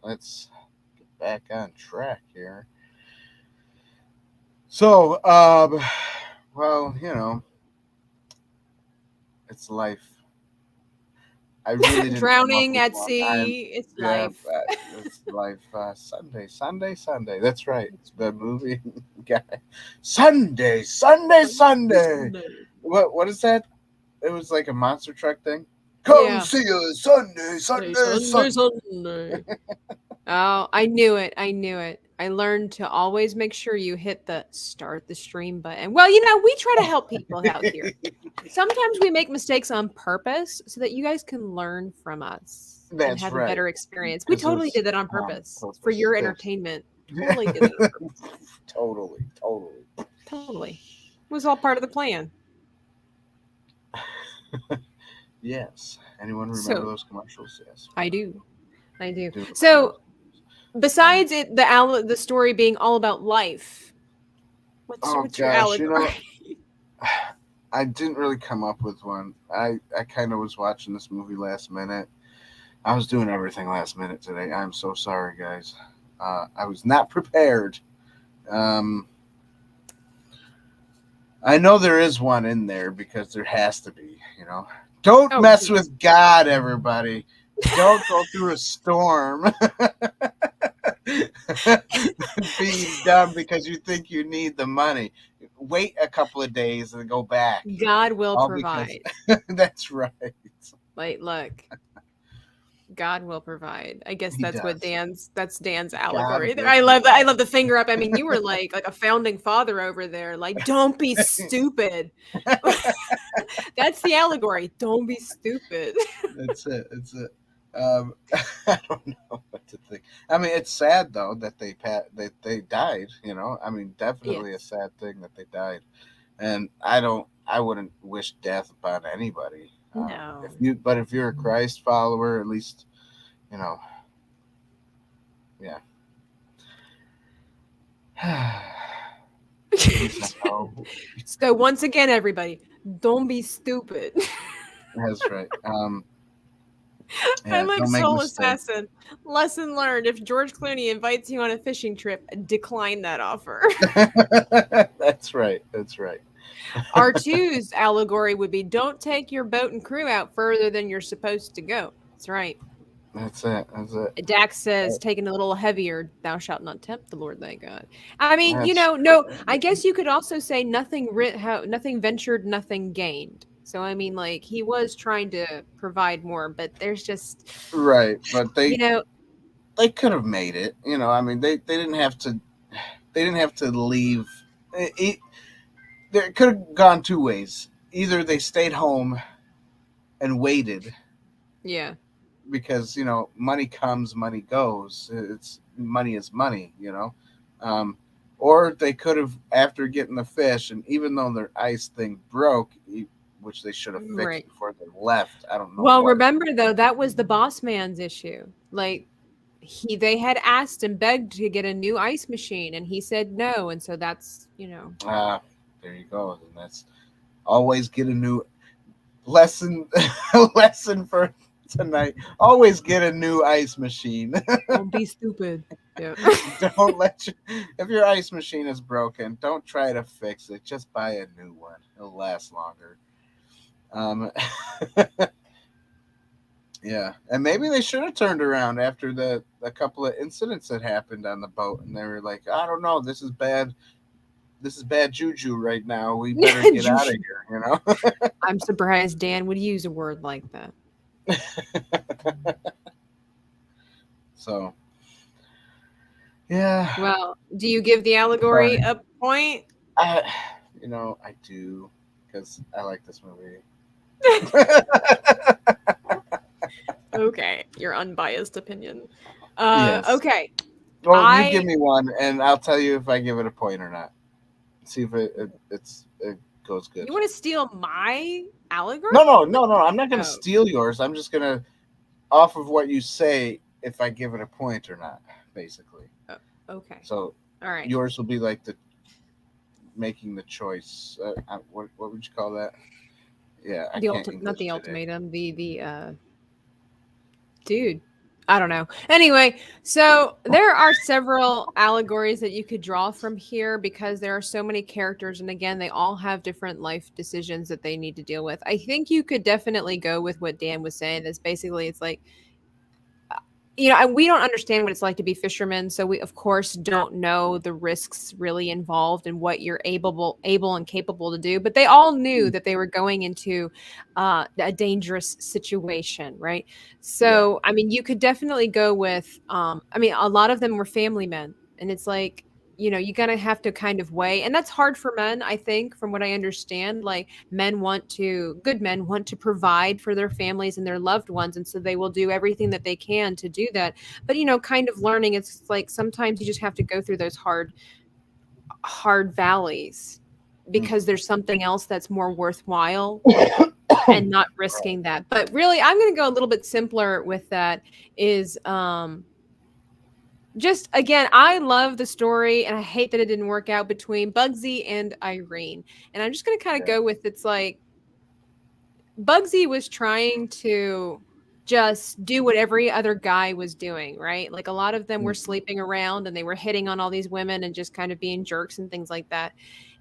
Let's get back on track here. So, well, it's life. I really didn't Drowning come up at with one. sea. It's life. It's life. Sunday. That's right. The movie guy. Sunday. What is that? It was like a monster truck thing. Come Yeah. see us Sunday. Oh, I knew it. I learned to always make sure you hit the start the stream button. Well, we try to help people out here. Sometimes we make mistakes on purpose so that you guys can learn from us and That's have right. a better experience. We This totally is did that on on purpose purpose. for your Yes. entertainment. Totally did it on purpose. Totally. It was all part of the plan. Yes. Anyone remember So- those commercials? Yes. I do. Do. So, besides the story being all about life, what's your gosh, allegory? I didn't really come up with one. I kind of was watching this movie last minute. I was doing everything last minute today. I'm so sorry, guys. I was not prepared. I know there is one in there because there has to be, Don't Oh, mess yeah. with God, everybody. Don't go through a storm being dumb because you think you need the money. Wait a couple of days and go back. God will All provide. That's right. Like, look, God will provide. I guess He that's what does. that's Dan's allegory. will I love that. I love the finger up. I mean, you were like a founding father over there. Like, don't be stupid. That's the allegory. Don't be stupid. That's it. I don't know what to think. I mean, it's sad though that they died. I mean, definitely a sad thing that they died, and I wouldn't wish death upon anybody. No. If you're a Christ follower, at least, yeah. So once again, everybody, don't be stupid. That's right. I like don't make Soul mistakes. Assassin. Lesson learned: if George Clooney invites you on a fishing trip, decline that offer. That's right. R2's allegory would be: don't take your boat and crew out further than you're supposed to go. That's right. That's it. Dax says, taking a little heavier, thou shalt not tempt the Lord thy God. I mean, That's- no, I guess you could also say nothing ventured, nothing gained. So, I mean, like, he was trying to provide more, but there's just, right. But they they could have made it. I mean, they didn't have to. They didn't have to leave. It could have gone two ways. Either they stayed home and waited. Yeah. Because money comes, money goes. It's money is money. Or they could have, after getting the fish, and even though their ice thing broke, which they should have fixed Right. before they left. I don't know Well, what. remember though, that was the boss man's issue. Like they had asked and begged to get a new ice machine and he said no, and so that's, Ah, there you go. And that's always get a new lesson. Lesson for tonight. Always get a new ice machine. don't be stupid. Yeah. Don't let you. If your ice machine is broken, don't try to fix it. Just buy a new one. It'll last longer. Um, yeah, and maybe they should have turned around after the a couple of incidents that happened on the boat, and they were like, "I don't know, this is bad. This is bad juju right now. We better get out of here." I'm surprised Dan would use a word like that. So, yeah, Well, do you give the allegory Sorry. a point? I, I do because I like this movie. Okay, your unbiased opinion. Yes. Okay. Well, you give me one, and I'll tell you if I give it a point or not. See if it goes good. You want to steal my allegory? No. I'm not going to Oh. steal yours. I'm just going to, off of what you say, if I give it a point or not, basically. Okay. So all right. yours will be like the making the choice. What would you call that? Yeah, I can't English not the today. ultimatum. Dude. I don't know. Anyway, so there are several allegories that you could draw from here because there are so many characters. And again, they all have different life decisions that they need to deal with. I think you could definitely go with what Dan was saying. That's basically, it's like, we don't understand what it's like to be fishermen. So we, of course, don't know the risks really involved and what you're able and capable to do. But they all knew that they were going into a dangerous situation, right? So, I mean, you could definitely go with, a lot of them were family men. And it's like, you're going to have to kind of weigh. And that's hard for men, I think, from what I understand. Like, good men want to provide for their families and their loved ones. And so they will do everything that they can to do that. But, kind of learning, it's like sometimes you just have to go through those hard valleys because there's something else that's more worthwhile and not risking that. But really, I'm going to go a little bit simpler with that is, just again, I love the story and I hate that it didn't work out between Bugsy and Irene. And I'm just going to kind of go with, it's like Bugsy was trying to just do what every other guy was doing, right? Like a lot of them were sleeping around and they were hitting on all these women and just kind of being jerks and things like that.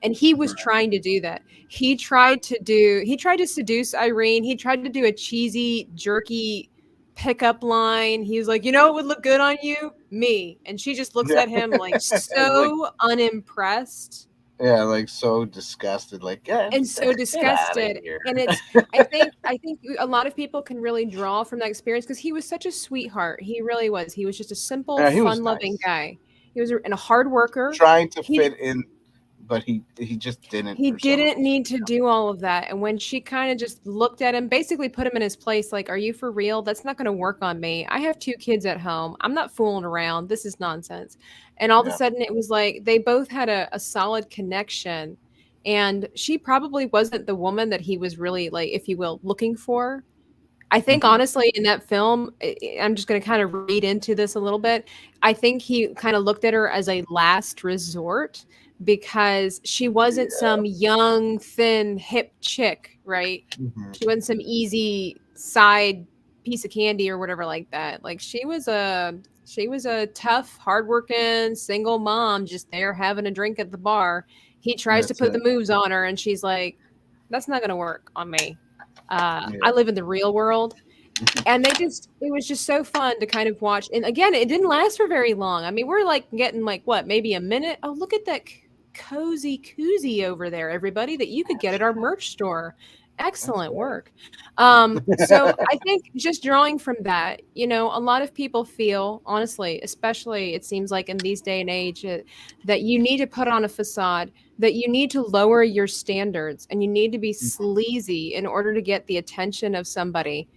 And he was trying to do that. He tried to seduce Irene. He tried to do a cheesy, jerky pickup line. He was like, what would look good on you? Me. And she just looks at him like so unimpressed. Yeah, like so disgusted, like and so disgusted. And it's I think a lot of people can really draw from that experience because he was such a sweetheart. He really was. He was just a simple, fun-loving guy. He was a hard worker. Trying to fit in, but he just didn't. He didn't need to do all of that. And when she kind of just looked at him, basically put him in his place, like, are you for real? That's not going to work on me. I have 2 kids at home. I'm not fooling around. This is nonsense. And all of a sudden it was like they both had a solid connection. And she probably wasn't the woman that he was really, like, if you will, looking for. I think honestly in that film, I'm just going to kind of read into this a little bit. I think he kind of looked at her as a last resort because she wasn't some young, thin, hip chick, right? She wasn't some easy side piece of candy or whatever like that. Like she was a tough, hardworking single mom just there having a drink at the bar. He tries to put the moves on her and she's like, that's not going to work on me. I live in the real world. And it was just so fun to kind of watch. And again, it didn't last for very long. I mean, we're like getting like what, maybe a minute. Oh, look at that cozy koozie over there, everybody, that you could get at our merch store. Excellent work. So I think just drawing from that, a lot of people feel, honestly, especially it seems like in these day and age, that you need to put on a facade, that you need to lower your standards and you need to be sleazy in order to get the attention of somebody.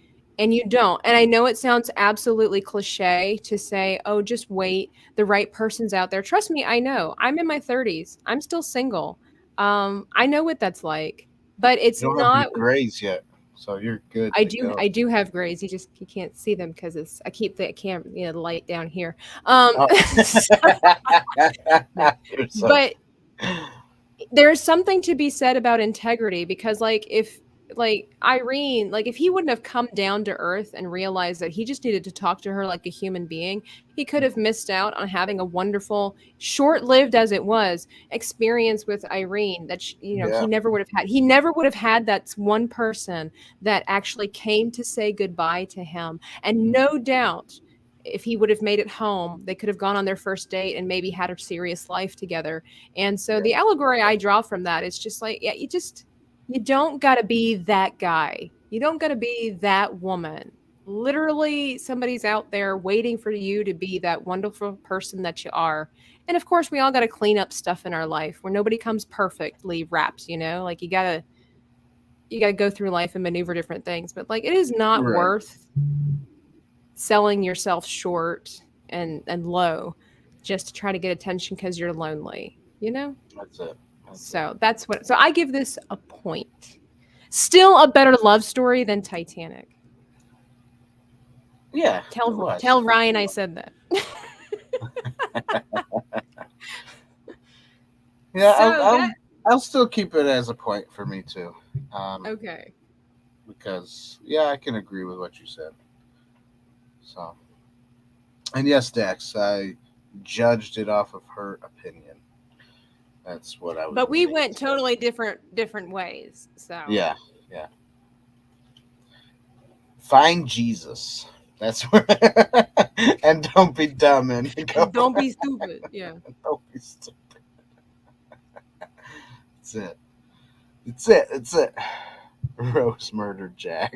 And you don't. And I know it sounds absolutely cliche to say, oh, just wait. The right person's out there. Trust me, I know. I'm in my 30s. I'm still single. I know what that's like. But it's You don't have any not. grays yet, so you're good to go. I do have grays. You can't see them because it's I keep the camera, the light down here. Oh. No. You're so But there's something to be said about integrity because like if like Irene, like if he wouldn't have come down to earth and realized that he just needed to talk to her like a human being, he could have missed out on having a wonderful, short-lived as it was, experience with Irene that yeah. he never would have had. He never would have had that one person that actually came to say goodbye to him. And no doubt if he would have made it home, they could have gone on their first date and maybe had a serious life together. And so Yeah. the allegory I draw from that is just like, yeah, you don't got to be that guy. You don't got to be that woman. Literally, somebody's out there waiting for you to be that wonderful person that you are. And of course, we all got to clean up stuff in our life where nobody comes perfectly wrapped, like you got to go through life and maneuver different things, but like it is not Right. worth selling yourself short and low just to try to get attention because you're lonely. That's it. That's So that's what. So I give this a point. Still a better love story than Titanic. it. Yeah, it Tell was. tell Ryan I said that. Yeah, So I'll still keep it as a point for me too. okay. Because yeah, I can agree with what you said. So, and yes, Dax, I judged it off of her opinion. That's what I was. But we meaning went to say. totally different ways. So Yeah, yeah. Find Jesus. That's where. And don't be dumb and go. and don't be stupid. Yeah. Don't be stupid. That's it. It's it. It's it. Rose murdered Jack.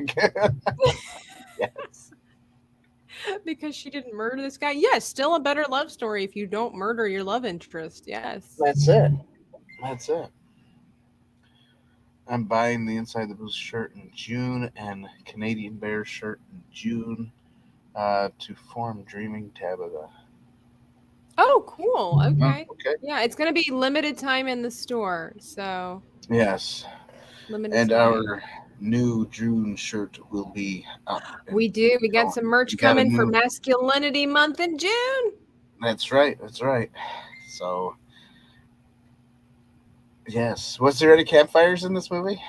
Yes. Because she didn't murder this guy. Yes, still a better love story if you don't murder your love interest. Yes. That's it. That's it. I'm buying the Inside the Booth shirt in June and Canadian Bear shirt in June to form Dreaming Tabitha. Oh, cool. Okay. Okay. Yeah, it's going to be limited time in the store. So, Yes. limited And time. our new June shirt will be up. We do. We got some merch We got a coming for new- Masculinity Month in June. That's right. That's right. So, yes. Was there any campfires in this movie?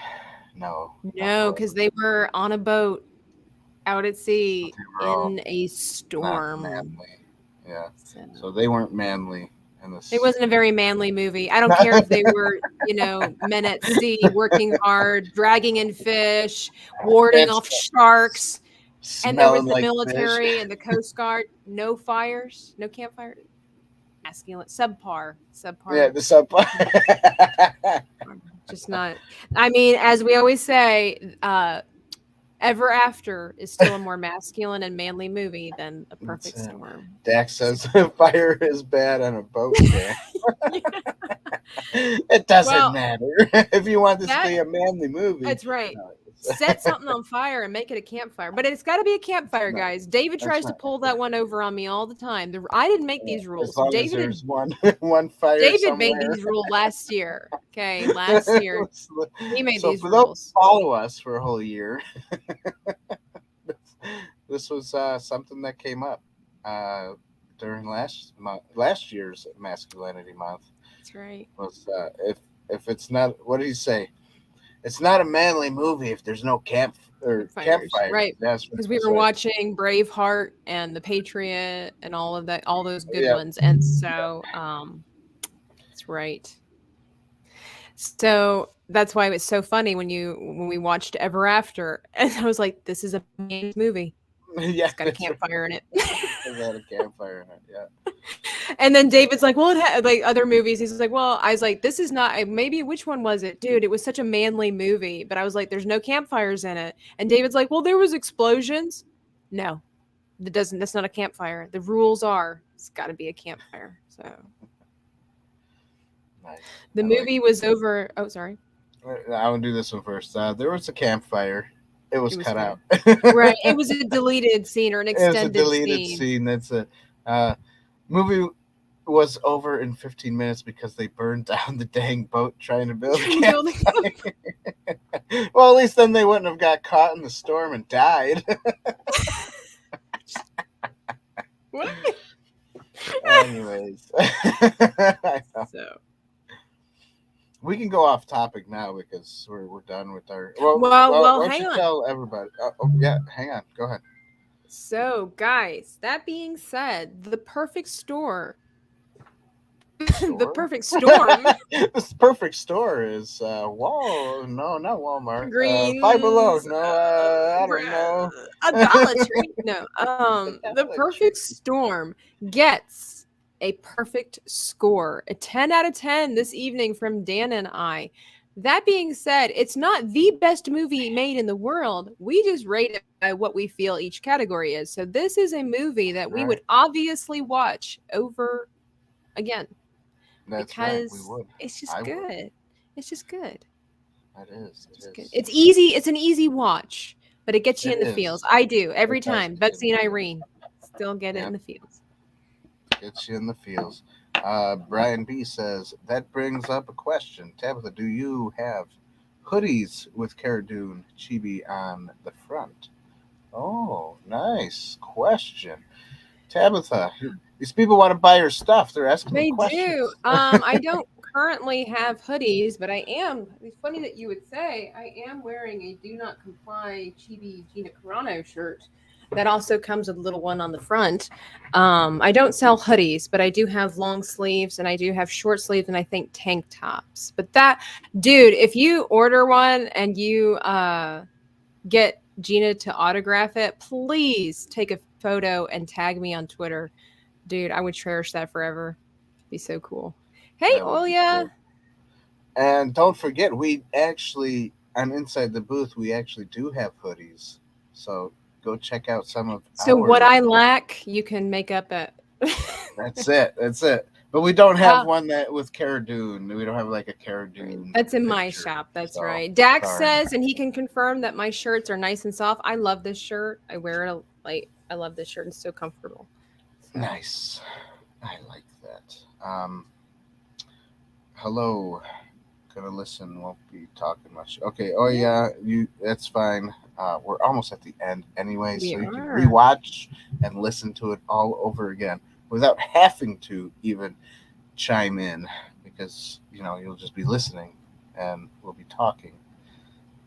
No. No, because they were on a boat out at sea They were all in a not storm. manly. Yeah. So, So they weren't manly in this. it wasn't a very manly movie. I don't care if they were, men at sea working hard, dragging in fish, warding And off sharks. And there was smelling the like military fish. and the Coast Guard. No fires, no campfire. Masculine, subpar. Yeah, the sub. Just not. I mean, as we always say, Ever After is still a more masculine and manly movie than A Perfect That's it. Storm. Dax says fire is bad on a boat. Jack. It doesn't Well, matter if you want this to that- be a manly movie. That's right. No, Set something on fire and make it a campfire. But it's got to be a campfire, No, guys. David that's tries to right. pull that one over on me all the time. I didn't make these rules. As long as David there's one fire David somewhere. made these rules last year. Okay, last year. He made So these for those rules. who follow us for a whole year, this was something that came up during last year's Masculinity Month. That's right. Was if it's not, what did he say? It's not a manly movie if there's no campfire. Right. That's Because we were watching Braveheart and The Patriot and all of that, all those good ones. And so that's right. So that's why it was so funny when we watched Ever After. And I was like, this is a man's movie. Yeah, It's got a campfire in it. It had a campfire in it. Yeah. And then David's like, well, it had like other movies. He's like, well, I was like, this is not, maybe which one was it? Dude, it was such a manly movie. But I was like, there's no campfires in it. And David's like, well, there was explosions. No, that's not a campfire. The rules are, it's got to be a campfire. So Nice. the movie was over. Oh, sorry. I will do this one first. There was a campfire It was It was cut fun. out. Right. It was a deleted scene or an It was a extended deleted scene. scene. That's a movie was over in 15 minutes because they burned down the dang boat trying to build a Building- campfire. Well, at least then they wouldn't have got caught in the storm and died. What? Anyways, I know. So We can go off topic now because we're done with our. well, Why don't hang you on. tell everybody? Yeah, hang on. Go ahead. So, guys, that being said, the perfect store, the Store. perfect storm, This perfect store is Wall. No, not Walmart. Five Below. Greens, No, I don't know. a Dollar Tree. No, the Dollar perfect Tree. storm gets a perfect score, a 10 out of 10 this evening from Dan and I. That being said, it's not the best movie made in the world. We just rate it by what we feel each category is. So this is a movie that we would obviously watch over again That's right. We because would. it's just I would. good. It's just good. It is. It's It good. is. It's easy. It's an easy watch, but it gets you It in the is. feels. I do every It does time. get you in Betsy and the feels. Irene still get it in the feels. Gets you in the feels. Brian B says that brings up a question. Tabitha, do you have hoodies with Cara Dune chibi on the front? Oh, nice question, Tabitha. These people want to buy your stuff. They're asking me They questions. do. I don't currently have hoodies, but I am. It's funny that you would say I am wearing a "Do Not Comply" Chibi Gina Carano shirt. That also comes with a little one on the front. I don't sell hoodies, but I do have long sleeves and I do have short sleeves and I think tank tops. But that, dude, if you order one and you get Gina to autograph it, please take a photo and tag me on Twitter. Dude, I would cherish that forever. Be so cool. Hey, That would be Olia. cool. And don't forget, we actually on Inside the Booth, we actually do have hoodies. So go check out some of So our. what I lack, you can make up at. That's it. That's it. But we don't have Ah. one that with Cara Dune. We don't have like a Cara Dune. That's in my picture. shop. That's So, right. Dax sorry. says, and he can confirm that my shirts are nice and soft. I love this shirt. I wear it like I love this shirt. It's so comfortable. So. Nice. I like that. Hello. Gonna listen. Won't be talking much. Okay. Oh yeah. You. That's fine. We're almost at the end anyway, We so you can are. rewatch and listen to it all over again without having to even chime in, because you'll just be listening and we'll be talking,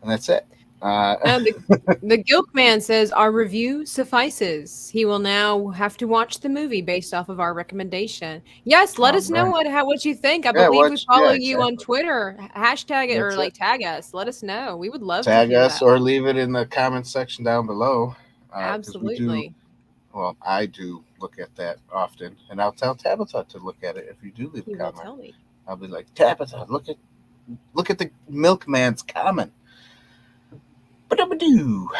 and that's it. The GilkMan says our review suffices. He will now have to watch the movie based off of our recommendation. Yes, let us know what you think. I believe we follow you on Twitter. Hashtag it or like tag us. Let us know. We would love to tag hear us that. or leave it in the comment section down below. Absolutely. Well, I do look at that often, and I'll tell Tabitha to look at it if you do leave a comment. Will tell me. I'll be like, Tabitha, look at the milkman's comment. Ba-da-ba-doo.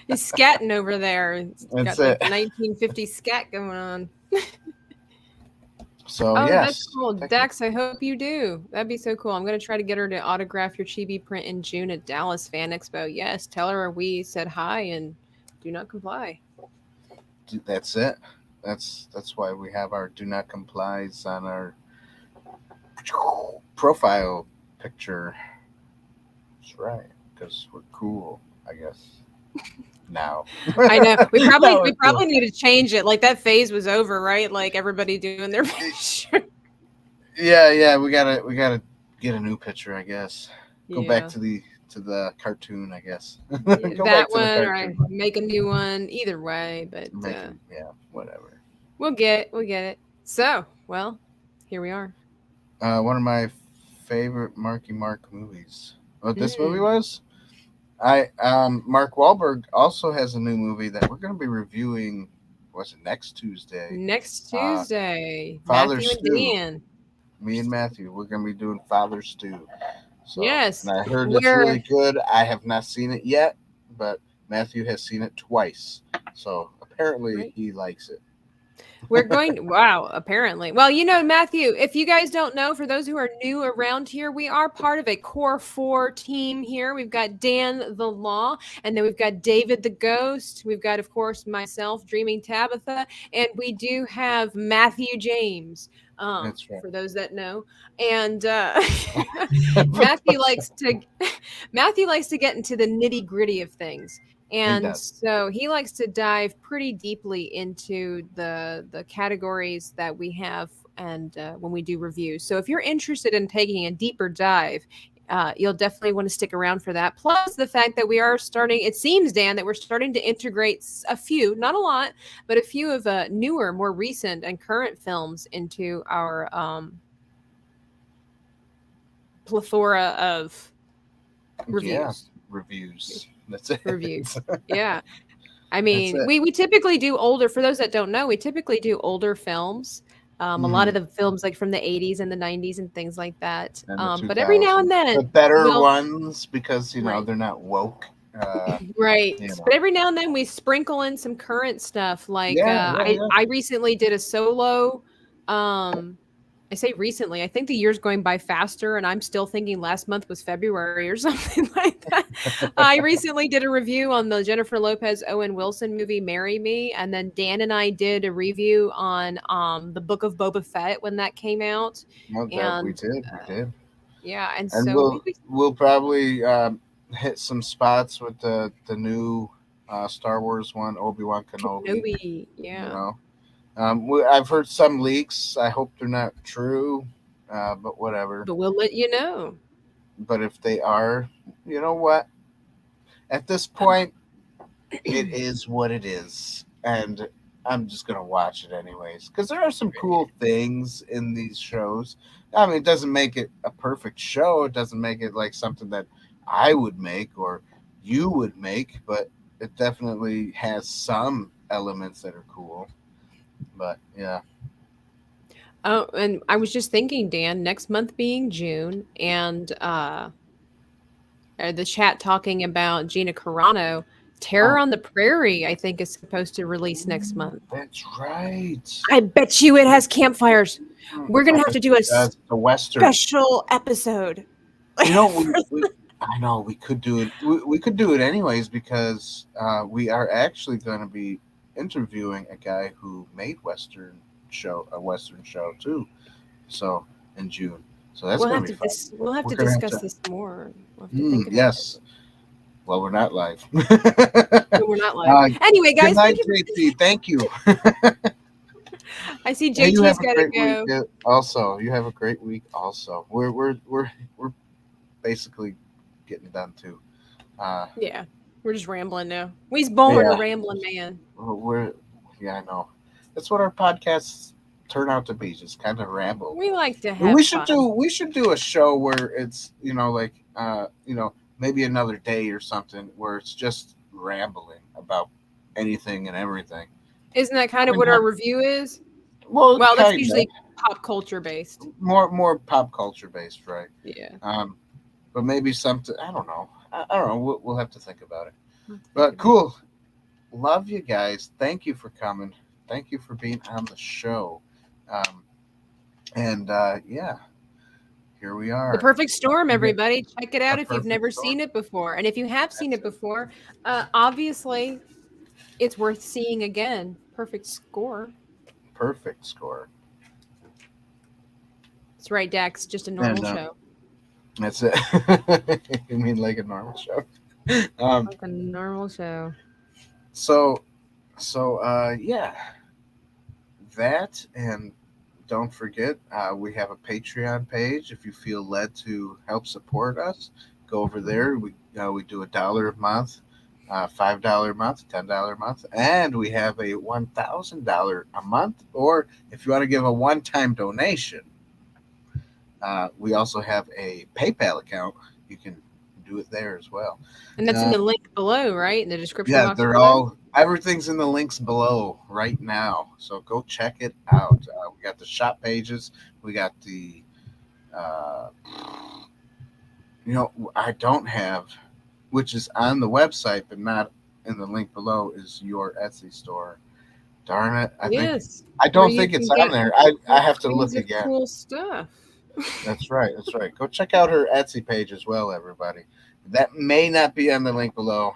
He's scatting over there. He's That's got it. like 1950 scat going on. So oh, yes, that's cool. Dax, I hope you do. That'd be so cool. I'm going to try to get her to autograph your chibi print in June at Dallas Fan Expo. Yes, tell her we said hi and do not comply. That's it. That's why we have our do not complies on our profile picture. That's right, because we're cool, I guess. Now I know we probably need to change it. Like that phase was over, right? Like everybody doing their picture. Yeah, we gotta get a new picture, I guess. Go Yeah. back to the cartoon, I guess. That one, or I make a new one. Either way, but yeah, whatever. We'll get it. So, well, here we are. One of my favorite Marky Mark movies. What this movie was? Mark Wahlberg also has a new movie that we're going to be reviewing. Was it next Tuesday? Next Tuesday, Father Matthew Stew. and Dan. Me and Matthew, we're going to be doing Father Stew. So, yes, and I heard it's really good. I have not seen it yet, but Matthew has seen it twice, so apparently he likes it. We're going, wow, apparently. Well, Matthew, if you guys don't know, for those who are new around here, we are part of a core 4 team here. We've got Dan the Law, and then we've got David the Ghost. We've got, of course, myself, Dreaming Tabitha, and we do have Matthew James, That's right. for those that know. And Matthew likes to Matthew likes to get into the nitty-gritty of things. He And does. so he likes to dive pretty deeply into the categories that we have and when we do reviews. So if you're interested in taking a deeper dive, you'll definitely want to stick around for that. Plus the fact that we are starting, it seems, Dan, that we're starting to integrate a few, not a lot, but a few of newer, more recent and current films into our plethora of Yeah, reviews. reviews. That's it. Reviews. Yeah. I That's mean, it. we typically do older. For those that don't know, we typically do older films. A lot of Mhm. the films like from the 80s and the 90s and things like that. And the But every now and 2000s, the then better we'll ones, because right, they're not woke. right. You But know. every now and then we sprinkle in some current stuff. Like Yeah, yeah, yeah. I recently did a solo. I say recently. I think the year's going by faster, and I'm still thinking last month was February or something like that. I recently did a review on the Jennifer Lopez Owen Wilson movie "Marry Me," and then Dan and I did a review on the Book of Boba Fett when that came out. No, that we And did, we did, yeah, and and so we we'll probably hit some spots with the new Star Wars one, Obi-Wan Kenobi. Kenobi, You yeah, know, I've heard some leaks. I hope they're not true, but whatever. but we'll let you know. But if they are, you know what? At this point, it is what it is, and I'm just gonna watch it anyways because there are some cool things in these shows. I mean, it doesn't make it a perfect show. It doesn't make it like something that I would make or you would make, but it definitely has some elements that are cool. But yeah, Oh, and I was just thinking, Dan, next month being June, and the chat talking about Gina Carano. Terror oh, on the Prairie, I think, is supposed to release next month. that's right. I bet you it has campfires. We're I gonna have bet to do a that's the Western. special episode. You know, I know we could do it. We could do it anyways because we are actually going to be interviewing a guy who made a Western show too. So in June, so that's going to be fun. We'll have We're to going to have discuss to. this more. We'll have to think about Yes. it. Well, we're not live. No, we're not live. uh, Anyway, Good guys, night, thank you. JT. Thank you. I see Hey, you JT's have a got to great week. go. Also, you have a great week. Also, we're basically getting done too. Uh, Yeah, we're just rambling now. We's born a yeah. rambling man. We're yeah, I know. That's what our podcasts turn out to be, just kind of ramble. We like to And have fun. we should do a show where it's, like maybe another day or something where it's just rambling about anything and everything. Isn't that I kind of mean, what our review is? well, Well, that's kind of usually pop culture based. more pop culture based, right? Yeah. But maybe something, I don't know. I don't know. We'll have to think about it. Think But about cool. Love you guys. Thank you for coming. Thank you for being on the show. Um, and yeah, here we The are. Perfect Storm, Yeah, everybody. Check it a out if you've perfect never storm. seen it before. And if you have seen That's it it. before, obviously it's worth seeing again. Perfect score. Perfect score. That's right, Dax. Just a And normal show. that's it. You mean like a normal show? Um, Like a normal show. so yeah, that, and don't forget, we have a Patreon page. If you feel led to help support us, go over there. We do $1 a month, $5 a month, $10 a month, and we have a $1,000 a month. Or if you want to give a one-time donation, we also have a PayPal account. You can do it there as well. And that's in Uh, the link below, right? In the description yeah, box they're below. everything's in the links below right now. So go check it out. We got the shop pages. We got the, uh, I don't have, which is on the website but not in the link below, is your Etsy store. Darn it! Yes. I Where don't you think it's can on get there. I all have to kinds look of again. cool stuff. That's right. That's right. Go check out her Etsy page as well, everybody. That may not be on the link below,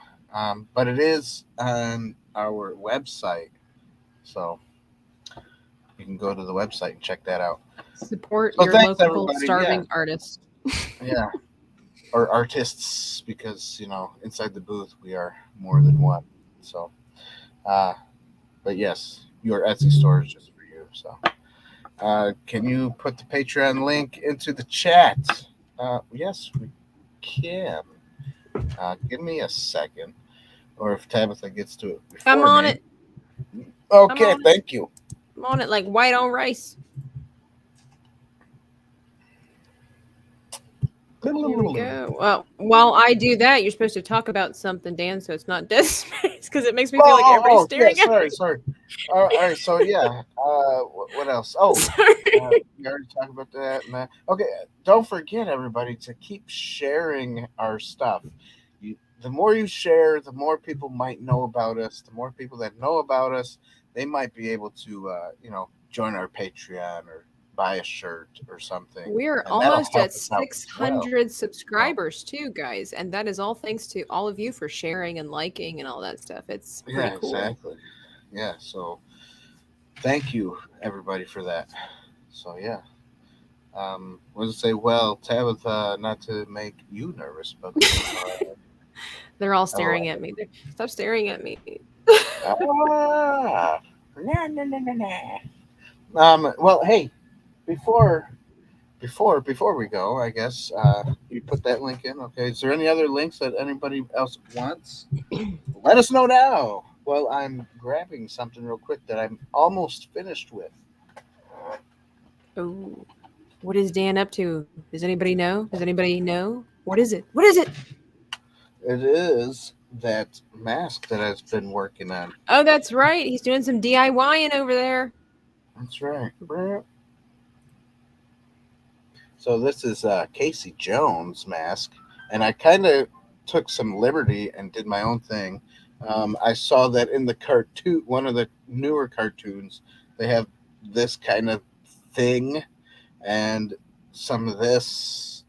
but it is on our website. So you can go to the website and check that out. Support So your thanks, local everybody. Yeah, starving artist. yeah. Or artists, because inside the booth we are more than one. So, uh, but yes, your Etsy store is just for you. So, can you put the Patreon link into the chat? Yes, we can. Give me a second, or if Tabitha gets to it I'm before on me. it. I'm Okay, on it. thank you. I'm on it like white on rice. Here we go. Well, while I do that, you're supposed to talk about something, Dan, so it's not dead space because it makes me feel like everybody's Yeah, staring at sorry, me. sorry. All right, so yeah, what else? Oh, Sorry. we already talked about that and that. Okay, don't forget, everybody, to keep sharing our stuff. The more you share, the more people might know about us. The more people that know about us, they might be able to, join our Patreon or buy a shirt or something, We're and that'll almost help at us out as well. 600 So, subscribers, too, guys. And that is all thanks to all of you for sharing and liking and all that stuff. It's pretty yeah, cool. exactly. Yeah, so thank you, everybody, for that. So, yeah. What does it say? Well, Tabitha, not to make you nervous, but They're all oh, staring at me. Stop staring at me. ah, nah, nah, nah, nah, nah. Well, hey, before before we go, I guess you put that link in. Okay, is there any other links that anybody else wants? Let us know now. Well, I'm grabbing something real quick that I'm almost finished with. Oh, what is Dan up to? Does anybody know? Does anybody know? What is it? What is it? It is that mask that I've been working on. Oh, that's right. He's doing some DIYing over there. That's right. So this is Casey Jones' mask, and I kind of took some liberty and did my own thing. I saw that in the cartoon, one of the newer cartoons, they have this kind of thing and some of this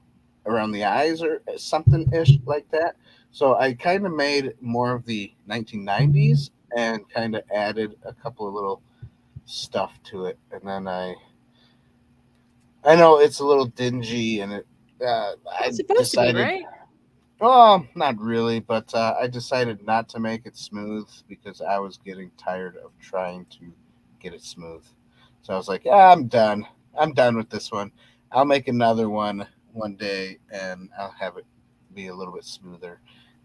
around the eyes or something ish like that. So I kind of made more of the 1990s and kind of added a couple of little stuff to it, and then I know it's a little dingy, and I It's supposed to be, decided, right? oh, not really, but I decided not to make it smooth because I was getting tired of trying to get it smooth. So I was like, yeah, I'm done. I'm done with this one. I'll make another one day, and I'll have it be a little bit smoother.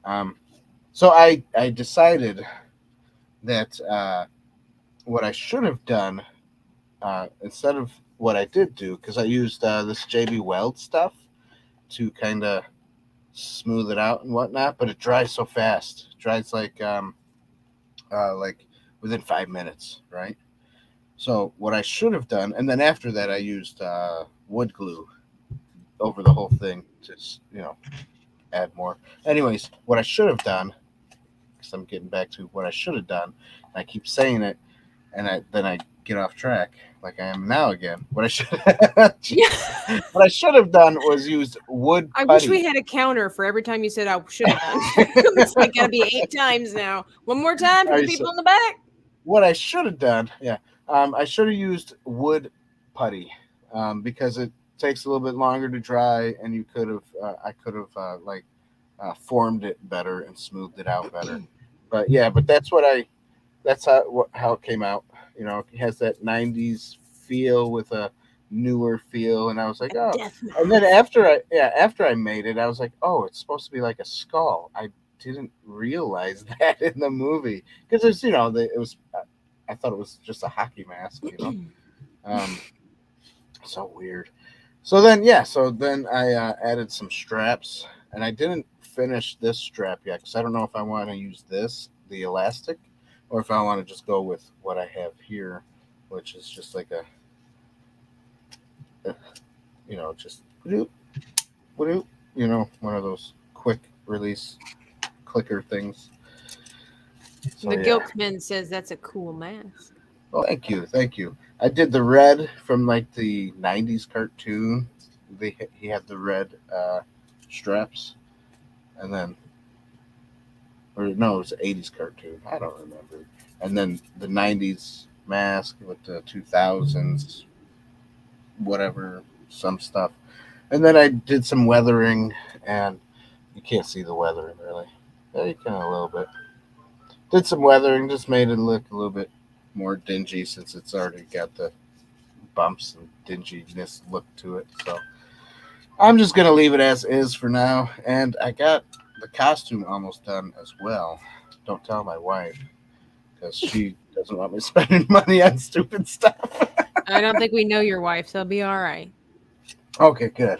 Um, so I decided that what I should have done instead of what I did do, because I used this JB Weld stuff to kind of smooth it out and whatnot, but it dries so fast. It dries like within 5 minutes, right? So what I should have done, and then after that, I used wood glue over the whole thing to add more. Anyways, what I should have done, because I'm getting back to what I should have done, and I keep saying it, and then I get off track like I am now again. What I should Yeah. what I should have done was used wood I wish we putty. had a counter for every time you said I should have done. It's like gotta be 8 times now. One more time for All the right, people so in the back. what I should have done, yeah, I should have used wood putty because it takes a little bit longer to dry, and I could have formed it better and smoothed it out better. But yeah, but that's how it came out. It has that '90s feel with a newer feel, and I was like, A oh. death And then mask. after I made it, I was like, oh, it's supposed to be like a skull. I didn't realize that in the movie because it's it was. I thought it was just a hockey mask. Um, so weird. So then I added some straps, and I didn't finish this strap yet because I don't know if I want to use the elastic, or if I want to just go with what I have here, which is just like just whoop, whoop, one of those quick release clicker things. So The yeah, GilkMan says that's a cool mask. Well, thank you, thank you. I did the red from like the '90s cartoon. He had the red straps, and then or no, it was the '80s cartoon. I don't remember. And then the '90s mask with the 2000s whatever some stuff. And then I did some weathering, and you can't see the weathering really. Yeah, you can a little bit. Did some weathering, just made it look a little bit more dingy since it's already got the bumps and dinginess look to it. So I'm just gonna leave it as is for now. And I got the costume almost done as well. Don't tell my wife because she doesn't want me spending money on stupid stuff. I don't think we know your wife, so it'll be all right. Okay, good.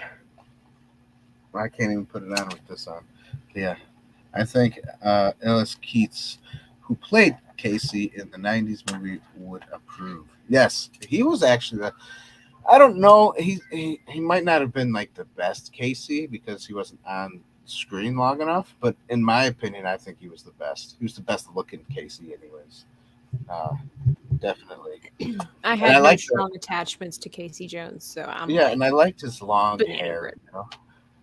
I can't even put it on with this on. Yeah, I think Ellis Keats, who played Casey in the '90s movie, would approve. Yes, he was actually the. I don't know. He might not have been like the best Casey because he wasn't on screen long enough. But in my opinion, I think he was the best. He was the best looking Casey, anyways. Uh, Definitely. I And had I no like strong attachments to Casey Jones, so I'm yeah, like and I liked his long banana hair. bread. You know?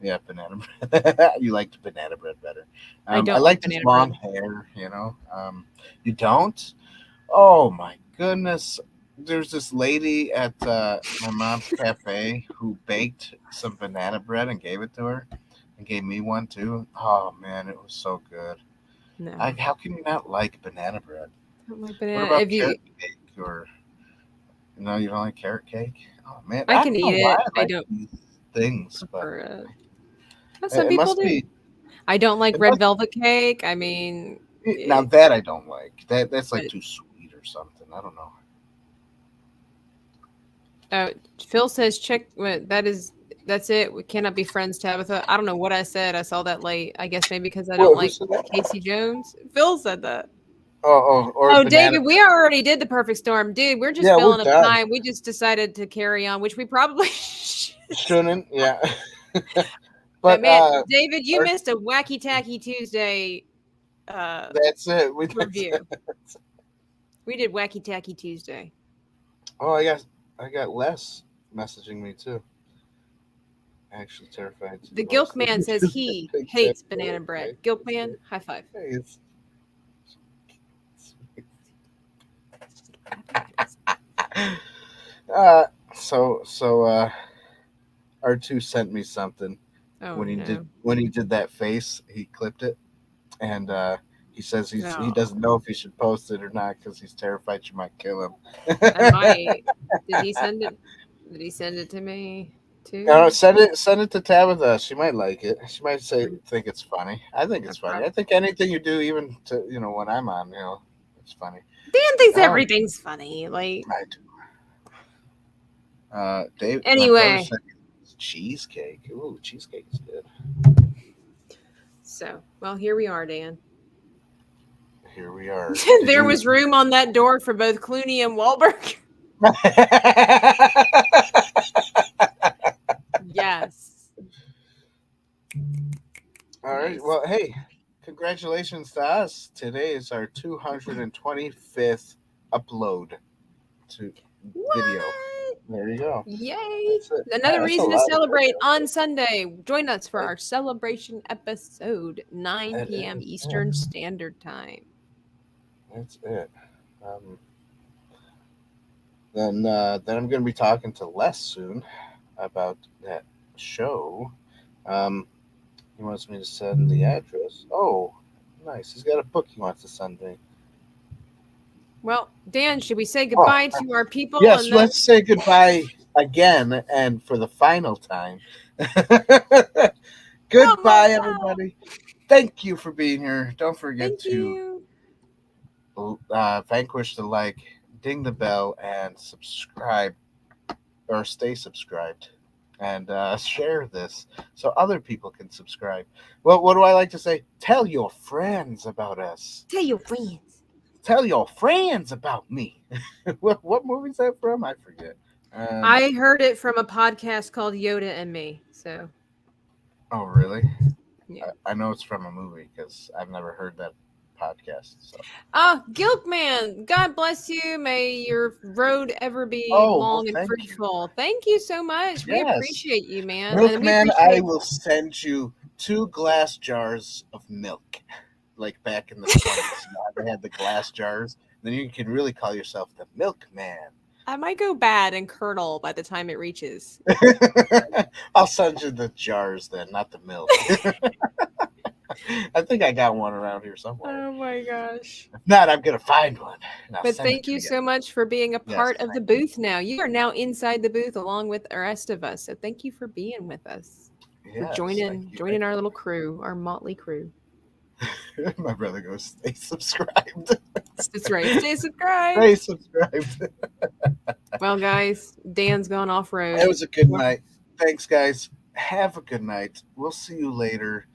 Yeah, banana bread. You liked banana bread better. I I don't like liked his banana long bread. hair. You don't? Oh my goodness! There's this lady at my mom's cafe who baked some banana bread and gave it to her, and gave me one too. Oh man, it was so good. No, How can you not like banana bread? I don't like What banana. about If you, carrot cake or no? You don't like carrot cake? Oh man, I I can don't eat know why it. I I like don't these things, but prefer it. Well, some it people must do. be. I don't like It red must velvet cake. I mean, now it, that I don't like. That's but like too sweet or something. I don't know. uh, Phil says check. That's it. We cannot be friends, Tabitha. I don't know what I said. I saw that late. I guess maybe because I don't What? Who like said that? Casey Jones. Phil said that. Or Oh, banana David, we bread. already did the perfect storm, dude. We're just Yeah, we're filling up done. time. We just decided to carry on, which we probably should. Shouldn't. Yeah. But But man, David, you our, missed a wacky tacky Tuesday uh that's it. review. We did wacky tacky Tuesday. Oh, I got Les messaging me too. Actually, terrified to The post GilkMan says it. he Big chat. hates banana bread. Okay, that's GilkMan, good. high five. Hey, uh, so R2 sent me something Oh no. when he did that face. He clipped it, and he says he No. doesn't know if he should post it or not because he's terrified you might kill him. I might. Did he send it? Did he send it to me No, too? send it to Tabitha. She might like it. She might say I'm, think it's funny. I think I it's funny. prob- I think anything you do, even to when I'm on, it's funny. Dan thinks Oh, everything's funny. Like I do. Dave, my brother anyway. said cheesecake. Ooh, cheesecake is good. So well, here we are, Dan. Here we are. Did There you? was room on that door for both Clooney and Wahlberg. Yes. All right. Nice. Well, hey, congratulations to us. Today is our 225th upload to video. What? There you go. Yay. That's it. Another That's a reason to lot of celebrate video. on Sunday. Join us for That, our celebration episode, 9 that p.m. is Eastern it. Standard Time. That's it. Um, then I'm going to be talking to Les soon about that show. Um, he wants me to send the address. Oh, nice. He's got a book he wants to send me. Well, Dan, should we say Oh, goodbye to our people yes. and then Let's say goodbye again and for the final time. one more Goodbye, time? everybody. Thank you for being here. Don't forget Thank to you. vanquish the like, ding the bell, and subscribe or stay subscribed. And share this so other people can subscribe. Well, what do I like to say? Tell your friends about us. Tell your friends. Tell your friends about me. What movie is that from? I forget. I heard it from a podcast called Yoda and Me. So, Oh, really? yeah. I know it's from a movie because I've never heard that podcast. So. GilkMan, God bless you. May your road ever be Oh, long well, and thank you. fruitful. Thank you so much. We Yes. appreciate you, man. Milk And we Man, appreciate I will send you 2 glass jars of milk, like back in the 20s. They had the glass jars. Then you can really call yourself the Milkman. I might go bad and curdle by the time it reaches. I'll send you the jars then, not the milk. I think I got one around here somewhere. Oh my gosh. If not, I'm going to find one. and I'll But send it thank to you so much for being a Yes, part of the thank you. booth now. You are now inside the booth along with the rest of us. So thank you for being with us. For Yes, joining thank you. our little crew, our motley crew. My brother goes, stay subscribed. That's right. Stay subscribed. Stay subscribed. Well, guys, Dan's gone off road. It was a good night. Thanks, guys. Have a good night. We'll see you later.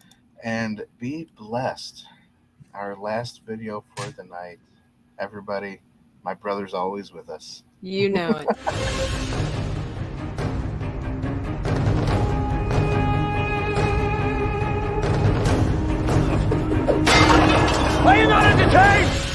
And be blessed. Our last video for the night. Everybody, my brother's always with us. You know it. Are you not entertained?